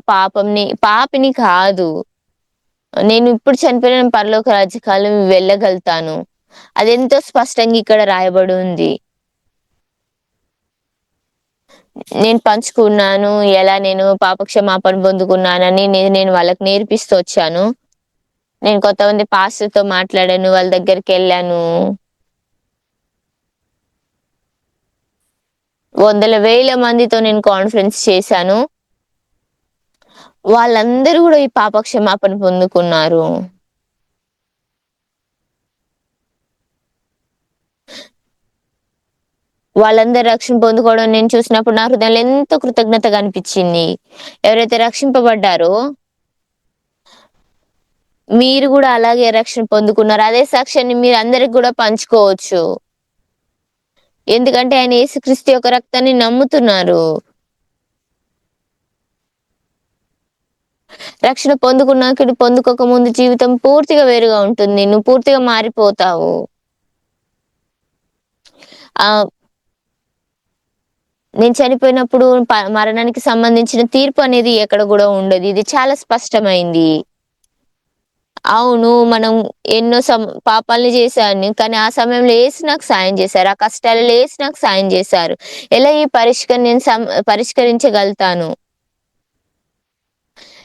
పాపిని కాదు. నేను ఇప్పుడు చనిపోయిన పరలోక రాజ్యకాలం వెళ్ళగలుగుతాను. అదెంతో స్పష్టంగా ఇక్కడ రాయబడి ఉంది. నేను పంచుకున్నాను. ఎలా నేను పాప క్షమాపణ పొందుకున్నానని నేను వాళ్ళకి నేర్పిస్తూ వచ్చాను. నేను కొంతమంది పాస్టర్‌తో మాట్లాడాను. వాళ్ళ దగ్గరికెళ్ళాను. వందల వేల మందితో నేను కాన్ఫరెన్స్ చేశాను. వాళ్ళందరూ గూడా ఈ పాప క్షమాపణ పొందుకున్నారు. వాళ్ళందరూ రక్షణ పొందుకోవడం నేను చూసినప్పుడు నా హృదయంలో ఎంతో కృతజ్ఞతగా అనిపిచ్చింది. ఎవరైతే రక్షింపబడ్డారో మీరు గూడా అలాగే రక్షణ పొందుకున్నారు. అదే సాక్ష్యాన్ని మీరందరికి గూడా పంచుకోవచ్చు. ఎందుకంటే ఆయన యేసుక్రీస్తు యొక్క రక్తాన్ని నమ్ముతున్నారు. రక్షణ పొందుకున్నాక, పొందుకోక ముందు జీవితం పూర్తిగా వేరుగా ఉంటుంది. నువ్వు పూర్తిగా మారిపోతావు. ఆహ్, నేను చనిపోయినప్పుడు మరణానికి సంబంధించిన తీర్పు అనేది ఎక్కడ గూడా ఉండదు. ఇది చాలా స్పష్టమైంది. అవును, మనం ఎన్నో పాపాల్ని చేశాను. కానీ ఆ సమయంలో యేసు నాకు సాయం చేశారు. ఆ కష్టాలలో యేసు నాకు సాయం చేశారు. ఎలా ఈ నేను పరిష్కరించగలుగుతాను?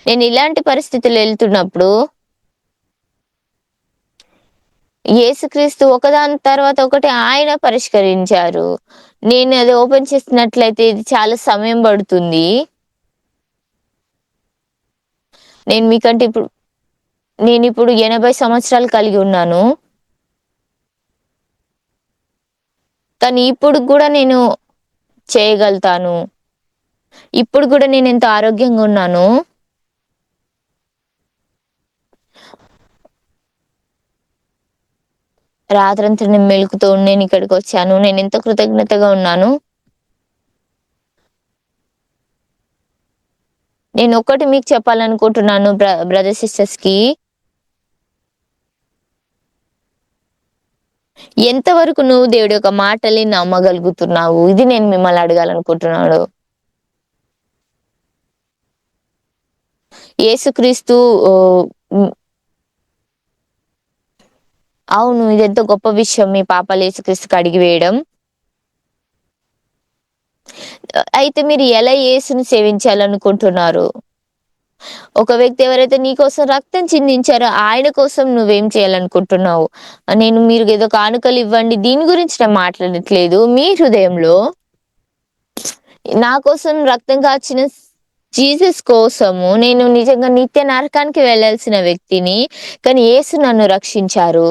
నేను ఇలాంటి పరిస్థితుల్లో ఎళ్తున్నప్పుడు యేసుక్రీస్తు ఒకదాని తర్వాత ఒకటి ఆయన పరిష్కరించారు. నేను అది ఓపెన్ చేసినట్లయితే ఇది చాలా సమయం పడుతుంది. నేను మీకంటే ఇప్పుడు నేనిప్పుడు 80 సంవత్సరాలు కలిగి ఉన్నాను. కానీ ఇప్పుడు గూడా నేను చేయగలుగుతాను. ఇప్పుడు గూడా నేనెంత ఆరోగ్యంగా ఉన్నానో, రాత్రంతా నేను మెలుకువతో నేనిక్కడికొచ్చాను. నేనెంతో కృతజ్ఞతగా ఉన్నాను. నేనొక్కటి మీకు చెప్పాలనుకుంటున్నాను బ్రదర్ సిస్టర్స్‌కి. ఎంతవరకు నువ్వు దేవుడి యొక్క మాటల్ని నమ్మగలుగుతున్నావు? ఇది నేను మిమ్మల్ని అడగాలనుకుంటున్నాను. యేసుక్రీస్తు ఓహ్! హ్మ్. అవును. ఇదెంతో గొప్ప విషయం మీ పాపాలు యేసుక్రీస్తు కడిగివేయడం. అయితే మీరు ఎలా యేసుని సేవించాలనుకుంటున్నారు? ఒక వ్యక్తి ఎవరైతే నీ కోసం రక్తం చిందించారో ఆయన కోసం నువ్వేం చేయాలనుకుంటున్నావు? మీరు ఏదో కానుకలివ్వండి దీని గురించి నేను మాట్లాడట్లేదు. మీ హృదయంలో నా కోసం రక్తం కార్చిన జీసస్ కోసము నేను నిజంగా నిత్య నరకానికి వెళ్ళాల్సిన వ్యక్తిని. కానీ యేసు నన్ను రక్షించారు.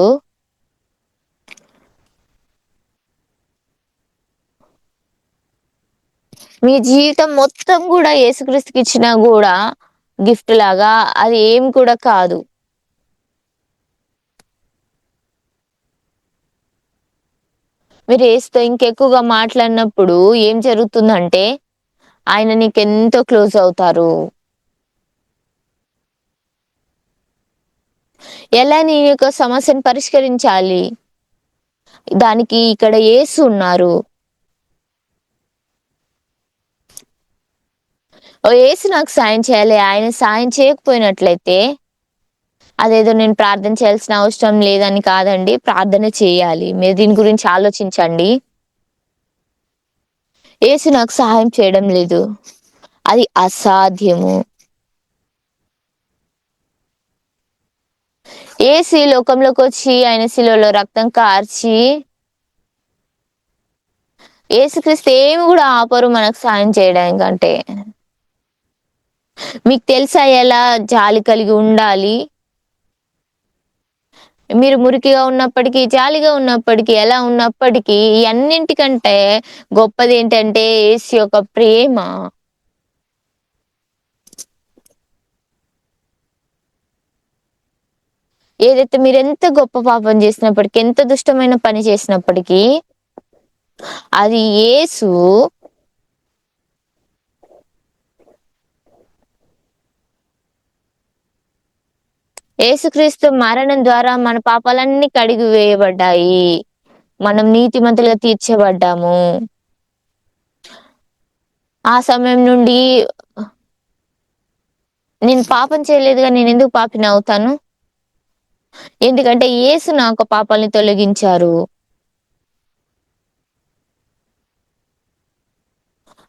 మీ జీవితం మొత్తం గూడా యేసుక్రీస్తుకిచ్చినా గూడా గిఫ్ట్ లాగా అది ఏం కూడా కాదు. మీరు యేసుతో ఇంకెక్కువగా మాట్లాడినప్పుడు ఏం జరుగుతుందంటే, ఆయన నీకెంతో క్లోజ్ అవుతారు. ఎలా నీ యొక్క సమస్యను పరిష్కరించాలి? దానికి ఇక్కడ యేసు ఉన్నారు. ఓహ్! యేసు నాకు సాయం చేయాలి. ఆయన సాయం చేయకపోయినట్లయితే, అదేదో నేను ప్రార్థన చేయాల్సిన అవసరం లేదని కాదండి. ప్రార్థన చేయాలి. మీరు దీని గురించి ఆలోచించండి. యేసు నాకు సహాయం చేయడం లేదు. అది అసాధ్యము. యేసు ఈ లోకంలోకొచ్చి ఆయన శిలువలో రక్తం కార్చి, యేసుక్రీస్తు ఏమి గూడా ఆపరు మనకు సాయం చేయడానికంటే. మీకు తెలుసా ఎలా జాలి కలిగి ఉండాలి? మీరు మురికిగా ఉన్నప్పటికీ, జాలిగా ఉన్నప్పటికీ, ఎలా ఉన్నప్పటికీ ఈ అన్నింటికంటే గొప్పదేంటంటే యేసు యొక్క ప్రేమ. ఏదైతే మీరెంత గొప్ప పాపం చేసినప్పటికీ, ఎంత దుష్టమైన పని చేసినప్పటికీ, అది యేసు యేసుక్రీస్తు మరణం ద్వారా మన పాపాలన్నీ కడిగి వేయబడ్డాయి. మనం నీతిమంతులుగా తీర్చబడ్డాము. ఆ సమయం నుండి నేను పాపం చేయలేదుగా నేనెందుకు పాపినవుతాను? ఎందుకంటే యేసు నా యొక్క పాపాల్ని తొలగించారు.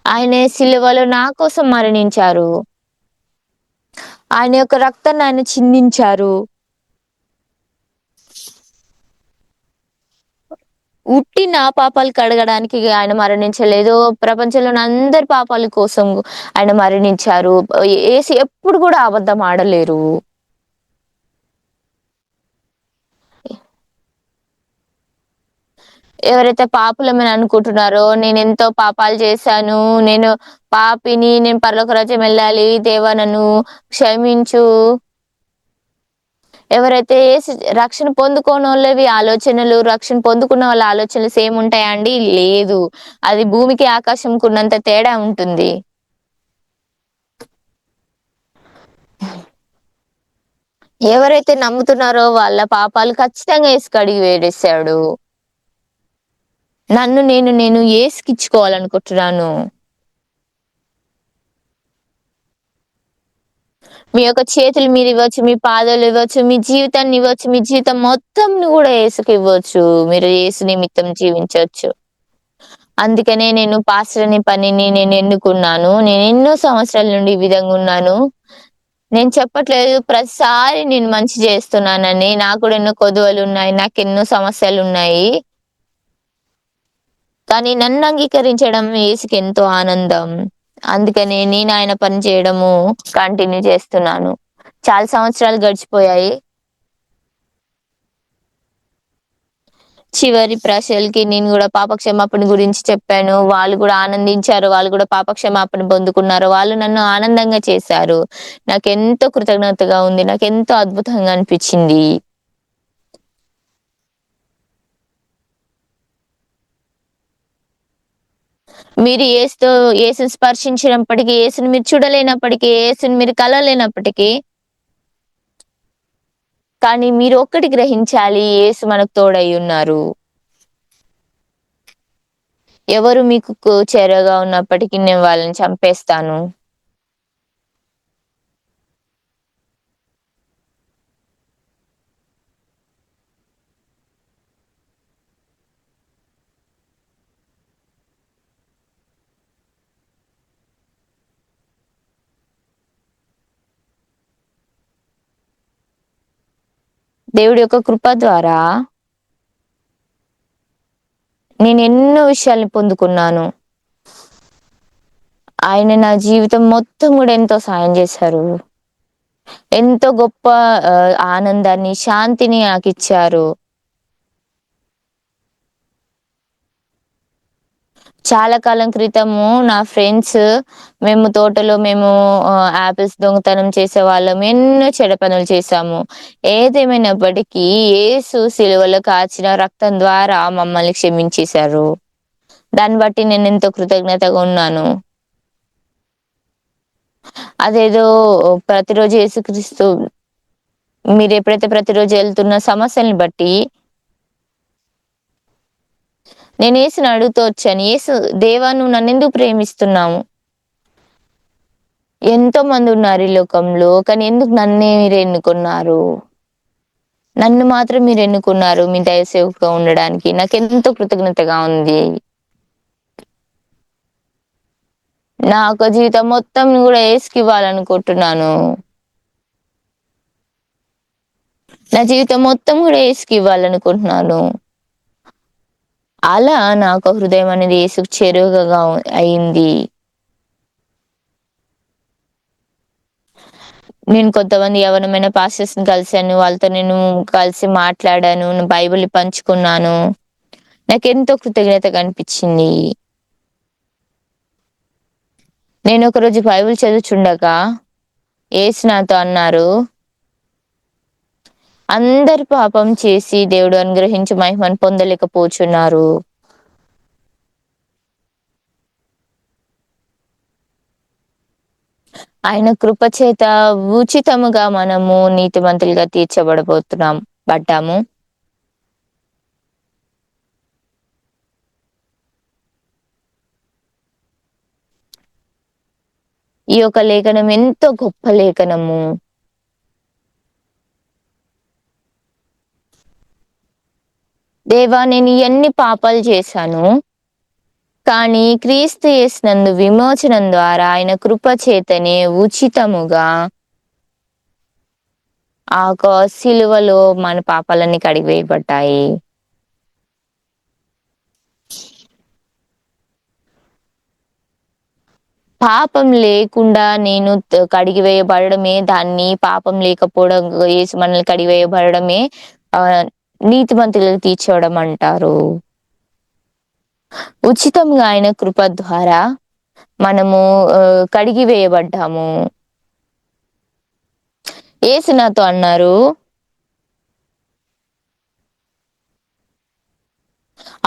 ఆయన సిలువలో నా కోసం మరణించారు. ఆయన యొక్క రక్తాన్ని ఆయన చిందించారు. ఉట్టి నా పాపాలు కడగడానికి ఆయన మరణించలేదు. ప్రపంచంలోని అందరి పాపాల కోసం ఆయన మరణించారు. యేసు ఎప్పుడు కూడా అబద్ధం ఆడలేరు. ఎవరైతే పాపులమని అనుకుంటున్నారో, నేనెంతో పాపాలు చేశాను, నేను పాపిని, నేను పరలోక రాజ్యం వెళ్ళాలి, దేవా నన్ను క్షమించు. ఎవరైతే రక్షణ పొందుకోనోళ్ళవి ఆలోచనలు, రక్షణ పొందుకున్న వాళ్ళ ఆలోచనలు సేమ్ ఉంటాయా అండి? లేదు. అది భూమికి, ఆకాశంకున్నంత తేడా ఉంటుంది. ఎవరైతే నమ్ముతున్నారో వాళ్ళ పాపాలు ఖచ్చితంగా యేసు కడిగి వేడేశాడు. నేను యేసుకిచ్చుకోవాలనుకుంటున్నాను. మీ యొక్క చేతులు మీరివ్వచ్చు, మీ పాదాలివ్వచ్చు, మీ జీవితాన్నివ్వచ్చు, మీ జీవితం మొత్తంని గూడా యేసుకివ్వచ్చు. మీరు యేసు నిమిత్తం జీవించొచ్చు. అందుకనే నేను పాస్టర్ అనే పనిని నేను ఎన్నుకున్నాను. నేను ఎన్నో సంవత్సరాల నుండి ఈ విధంగా ఉన్నాను. నేను చెప్పట్లేదు ప్రతిసారి నేను మంచి జేస్తున్నానని. నాకు కూడా ఎన్నో కొదువలున్నాయి. నాకెన్నో సమస్యలున్నాయి. కానీ నన్ను అంగీకరించడం యేసుకెంతో ఆనందం. అందుకనే నేను ఆయన పని చేయడము కంటిన్యూ చేస్తున్నాను. చాలా సంవత్సరాలు గడిచిపోయాయి. చివరి ప్రజలకి నేను గూడా పాప క్షమాపణ గురించి చెప్పాను. వాళ్ళు గూడా ఆనందించారు. వాళ్ళు గూడా పాప క్షమాపణ పొందుకున్నారు. వాళ్ళు నన్ను ఆనందంగా చేశారు. నాకెంతో కృతజ్ఞతగా ఉంది. నాకెంతో అద్భుతంగా అనిపిచ్చింది. మీరు యేసుని స్పర్శించినప్పటికీ, యేసుని మీరు చూడలేనప్పటికీ, యేసుని మీరు కలవలేనప్పటికీ, కానీ మీరు ఒక్కటి గ్రహించాలి. యేసు మనకు తోడయ్యున్నారు. ఎవరు మీకు చేరగా ఉన్నప్పటికీ నేను వాళ్ళని చంపేస్తాను. దేవుడి యొక్క కృప ద్వారా నేనెన్నో విషయాల్ని పొందుకున్నాను. ఆయన నా జీవితం మొత్తం గూడా ఎంతో సాయం జేశారు. ఎంతో గొప్ప ఆనందాన్ని, శాంతిని నాకిచ్చారు. చాలా కాలం క్రితము నా ఫ్రెండ్స్ మేము తోటలో యాపిల్స్ దొంగతనం చేసేవాళ్ళం. ఎన్నో చెడ పనులు చేశాము. ఏదేమైనప్పటికీ యేసు సిలువలో కాచిన రక్తం ద్వారా మమ్మల్ని క్షమించేశారు. దాన్ని బట్టి నేనెంతో కృతజ్ఞతగా ఉన్నాను. అదేదో ప్రతిరోజు యేసుక్రీస్తు మీరెప్పుడైతే ప్రతిరోజు ఎళ్తున్న సమస్యల్ని బట్టి నేను యేసుని అడుగుతూ వచ్చాను. దేవా నువ్వు నన్నెందుకు ప్రేమిస్తున్నావు? ఎంతో మందున్నారు ఈ లోకంలో. కానీ ఎందుకు నన్నే మీరెన్నుకున్నారు? నన్ను మాత్రం మీరెన్నుకున్నారు మీ దైవ సేవకుగా ఉండడానికి. నాకెంతో కృతజ్ఞతగా ఉంది. నా యొక్క జీవితం మొత్తం గూడా యేసుకివ్వాలనుకుంటున్నాను. నా జీవితం మొత్తం గూడా యేసుకివ్వాలనుకుంటున్నాను. అలా నాకు హృదయం అనేది యేసుకు చేరువగా అయింది. నేను కొంతమంది యవ్వనమైన పాస్టర్స్‌ని కలిసాను. వాళ్ళతో నేను కలిసి మాట్లాడాను. బైబిల్‌ని పంచుకున్నాను. నాకెంతో కృతజ్ఞతగా అనిపిచ్చింది. నేనొకరోజు బైబిల్ చదువుచుండగా యేసు నాతో అన్నారు, అందరు పాపం చేసి దేవుడు అనుగ్రహించు మహిమను పొందలేకపోచున్నారు. ఆయన కృప చేత ఉచితముగా మనము నీతిమంతులుగా పడ్డాము. ఈ యొక్క లేఖనం ఎంతో గొప్ప లేఖనము. దేవా నేను ఎన్ని పాపాలు చేశాను. కానీ క్రీస్తు యేసునందు విమోచనం ద్వారా ఆయన కృప చేతనే ఉచితముగా ఆ యొక్క సిలువలో మన పాపాలన్నీ కడిగివేయబడ్డాయి. పాపం లేకుండా నేను కడిగివేయబడడమే దాన్ని పాపం లేకపోవడం యేసు మనల్ని కడిగివేయబడడమే ఆహ్, నీతిమంతులను తీర్చడం అంటారు. ఉచితంగా ఆయన కృప ద్వారా మనము కడిగివేయబడ్డాము. యేసు నాతో అన్నారు,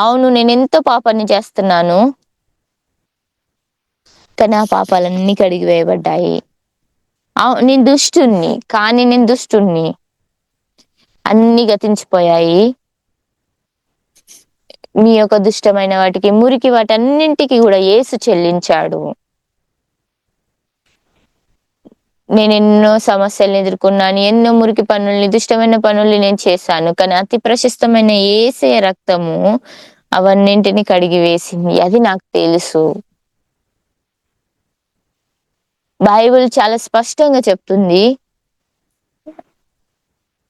అవును నేనెంతో పాపాన్ని చేస్తున్నాను. కానీ ఆ పాపాలన్నీ కడిగివేయబడ్డాయి. నేను దుష్టుడిని. కానీ నేను దుష్టుడిని. అన్నీ గతించిపోయాయి. మీ యొక్క దుష్టమైన వాటికి, మురికి వాటన్నింటికి గూడా యేసు చెల్లించాడు. నేనెన్నో సమస్యల్ని ఎదుర్కొన్నాను. ఎన్నో మురికి పనుల్ని, దుష్టమైన పనుల్ని నేను చేశాను. కానీ అతి ప్రశస్తమైన యేసయ్య రక్తము అవన్నింటిని కడిగివేసింది. అది నాకు తెలుసు. బైబిల్ చాలా స్పష్టంగా చెప్తుంది.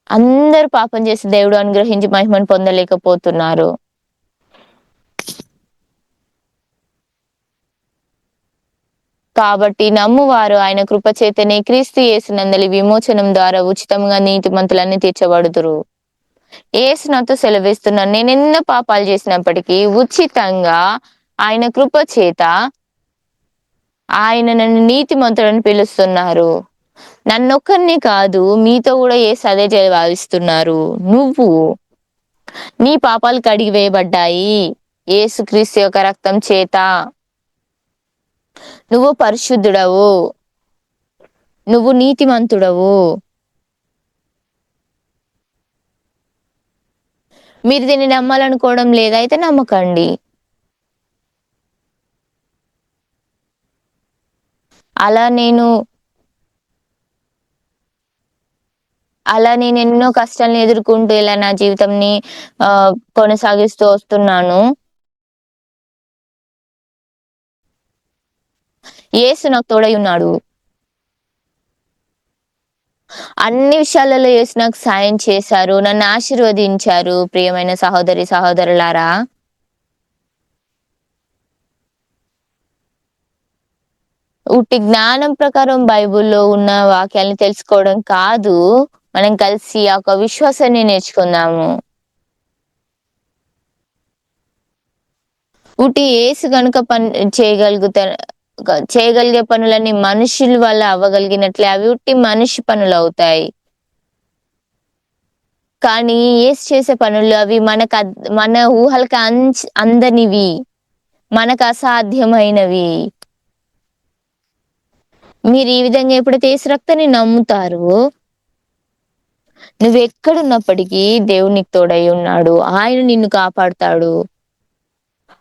అందరూ పాపం చేసి దేవుడు అనుగ్రహించి మహిమను పొందలేకపోతున్నారు. కాబట్టి నమ్మువారు ఆయన కృప చేతనే క్రీస్తు యేసునందలి విమోచనం ద్వారా ఉచితంగా నీతిమంతులని తీర్చబడుదురు. యేసు నాతో సెలవిస్తున్నాడు. నేనెన్నో పాపాలు చేసినప్పటికీ ఉచితంగా ఆయన కృప చేత ఆయన నన్ను నీతిమంతుడని పిలుస్తున్నారు. నన్నొక్కడినే కాదు మీతో గూడా యేసు అదే భావిస్తున్నారు. నువ్వు నీ పాపాలు కడిగివేయబడ్డాయి. యేసుక్రీస్తు యొక్క రక్తం చేత. నువ్వు పరిశుద్ధుడవు. నువ్వు నీతిమంతుడవు. మీరు దీన్ని నమ్మాలనుకోవడం లేదా? అయితే నమ్మకండి. అలా నేను నేనెన్నో కష్టాలను ఎదుర్కొంటూ ఇలా నా జీవితంని కొనసాగిస్తూ వస్తున్నాను. యేసు నాకు తోడై ఉన్నాడు. అన్ని విషయాలలో యేసు నాకు సాయం చేశారు. నన్ను ఆశీర్వదించారు. ప్రియమైన సహోదరి, సహోదరులారా! ఉట్టి జ్ఞానం ప్రకారం బైబిల్‌లో ఉన్న వాక్యాలను తెలుసుకోవడం కాదు. మనం కలిసి ఆ ఒక విశ్వాసాన్ని నేర్చుకుందాము. ఉట్టి యేసు గనుక చేయగలిగే పనులన్నీ మనుషుల వల్ల అవ్వగలిగినట్లే అవి ఉట్టి మనిషి పనులవుతాయి. కానీ యేసు చేసే పనులు అవి మన ఊహలకి అందనివి. మనకు అసాధ్యమైనవి. మీరు ఈ విధంగా ఎప్పుడైతే యేసు రక్తాన్ని నమ్ముతారో, నువ్వెక్కడున్నప్పటికీ దేవుడు నీకు తోడై ఉన్నాడు. ఆయన నిన్ను కాపాడుతాడు.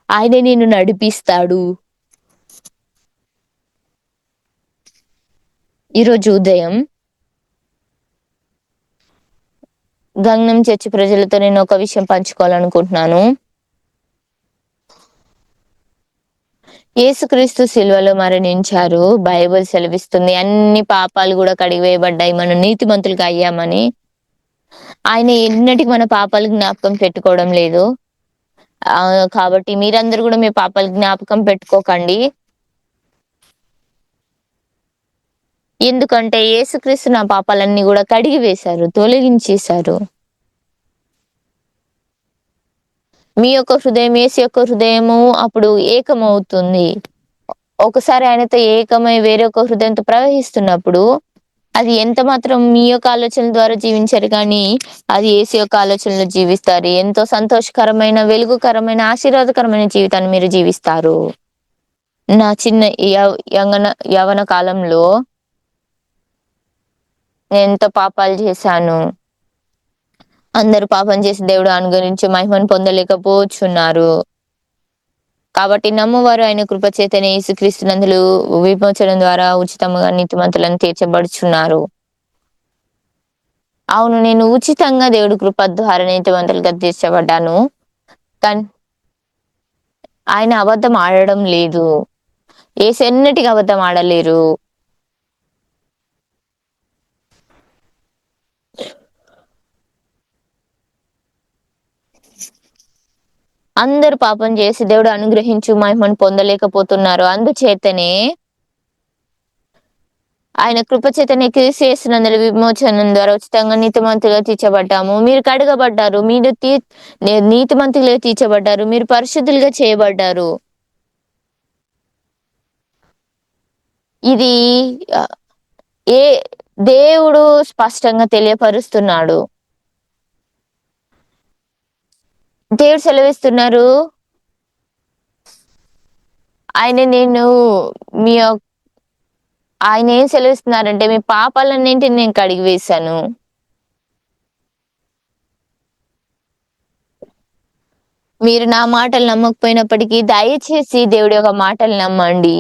ఆయనే నిన్ను నడిపిస్తాడు. ఈరోజు ఉదయం గంగం చర్చి ప్రజలతో నేను ఒక విషయం పంచుకోవాలనుకుంటున్నాను. యేసుక్రీస్తు సిలువలో మరణించారు. బైబిల్ సెలవిస్తుంది. అన్ని పాపాలు గూడా కడిగివేయబడ్డాయి. మనం నీతిమంతులుగా అయ్యామని. ఆయన ఎన్నటికి మన పాపాలు జ్ఞాపకం పెట్టుకోవడం లేదు. కాబట్టి మీరందరూ గూడా మీ పాపాలు జ్ఞాపకం పెట్టుకోకండి. ఎందుకంటే యేసుక్రీస్తు నా పాపాలన్నీ గూడా కడిగివేశారు. తొలగించేశారు. మీ యొక్క హృదయం యేసు యొక్క హృదయము అప్పుడు ఏకమవుతుంది. ఒకసారి ఆయనతో ఏకమై వేరొక హృదయంతో ప్రవహిస్తున్నప్పుడు అది ఎంత మాత్రం మీ యొక్క ఆలోచనల ద్వారా జీవించరు కానీ, అది యేసు యొక్క ఆలోచనలో జీవిస్తారు. ఎంతో సంతోషకరమైన, వెలుగుకరమైన, ఆశీర్వాదకరమైన జీవితాన్ని మీరు జీవిస్తారు. నా చిన్న యవ్వన కాలంలో నేనెంతో పాపాలు చేశాను. అందరూ పాపం చేసి దేవుడు అనుగ్రహించి మహిమను పొందలేకపోవచ్చున్నారు. కాబట్టి నమ్మువారు ఆయన కృప చేతనే యేసుక్రీస్తునందులు విమోచనం ద్వారా ఉచితముగా నీతిమంతులను తీర్చబడుచున్నారు. అవును. నేను ఉచితంగా దేవుడి కృప ద్వారా నీతిమంతులుగా తీర్చబడ్డాను. కానీ ఆయన అబద్ధం ఆడడం లేదు. యేసు ఎన్నటికి అబద్ధం ఆడలేరు. అందరూ పాపం చేసి దేవుడు అనుగ్రహించు మహిమను పొందలేకపోతున్నారు. అందుచేతనే ఆయన కృప చేతనే క్రీస్తు యేసునందుల విమోచనం ద్వారా ఉచితంగా నీతిమంతులుగా తీర్చబడ్డాము. మీరు కడగబడ్డారు. మీరు నీతిమంతులుగా తీర్చబడ్డారు. మీరు పరిశుద్ధులుగా చేయబడ్డారు. ఇది ఆహ్, ఏ దేవుడు స్పష్టంగా తెలియపరుస్తున్నాడు. దేవుడు సెలవిస్తున్నారు. ఆయన నేను మీ యొక్ ఆయన ఏం సెలవిస్తున్నారంటే మీ పాపాలన్నింటిని నేను కడిగివేశాను. మీరు నా మాటలు నమ్మకపోయినప్పటికీ దయచేసి దేవుడి యొక్క మాటలు నమ్మండి.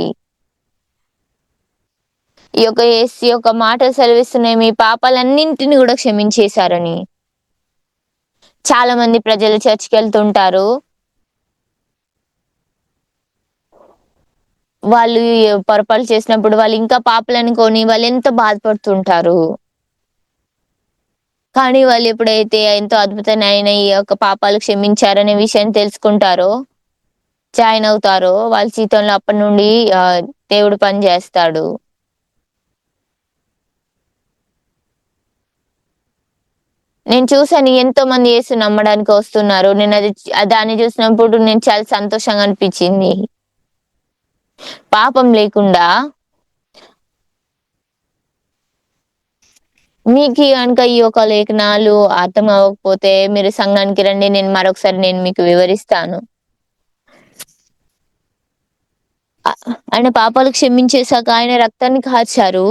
ఈ యొక్క యేసు యొక్క మాటలు సెలవిస్తున్నాయి మీ పాపాలన్నింటిని గూడా క్షమించేశారని. చాలా మంది ప్రజలు చర్చికెళ్తుంటారు. వాళ్ళు పొరపాట్లు చేసినప్పుడు వాళ్ళు ఇంకా పాపలనుకోని వాళ్ళెంతో బాధపడుతుంటారు. కానీ వాళ్ళెప్పుడైతే ఎంతో అద్భుతమైన ఈ యొక్క పాపాలు క్షమించారనే విషయం తెలుసుకుంటారో, జాయిన్ అవుతారో, వాళ్ళ జీవితంలో అప్పటి నుండి దేవుడు పని జేస్తాడు. నేను చూసాను ఎంతోమంది యేసుని నమ్మడానికి వస్తున్నారు. నేనది దాన్ని చూసినప్పుడు నేను చాలా సంతోషంగా అనిపిచ్చింది. పాపం లేకుండా మీకి గనక ఈ యొక్క లేఖనాలు అర్థం అవ్వకపోతే మీరు సంఘానికి రండి. నేను మరొకసారి మీకు వివరిస్తాను. అ ఆయన పాపాలు క్షమించేసాక ఆయన రక్తాన్ని కార్చారు.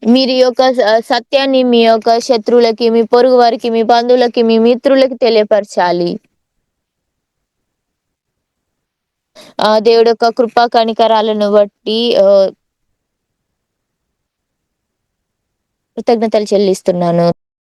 మీరు ఈ యొక్క సత్యాన్ని మీ యొక్క శత్రువులకి, మీ పొరుగు వారికి, మీ బంధువులకి, మీ మిత్రులకి తెలియపరచాలి. దేవుడి యొక్క కృపా కనికరాలను బట్టి కృతజ్ఞతలు చెల్లిస్తున్నాను.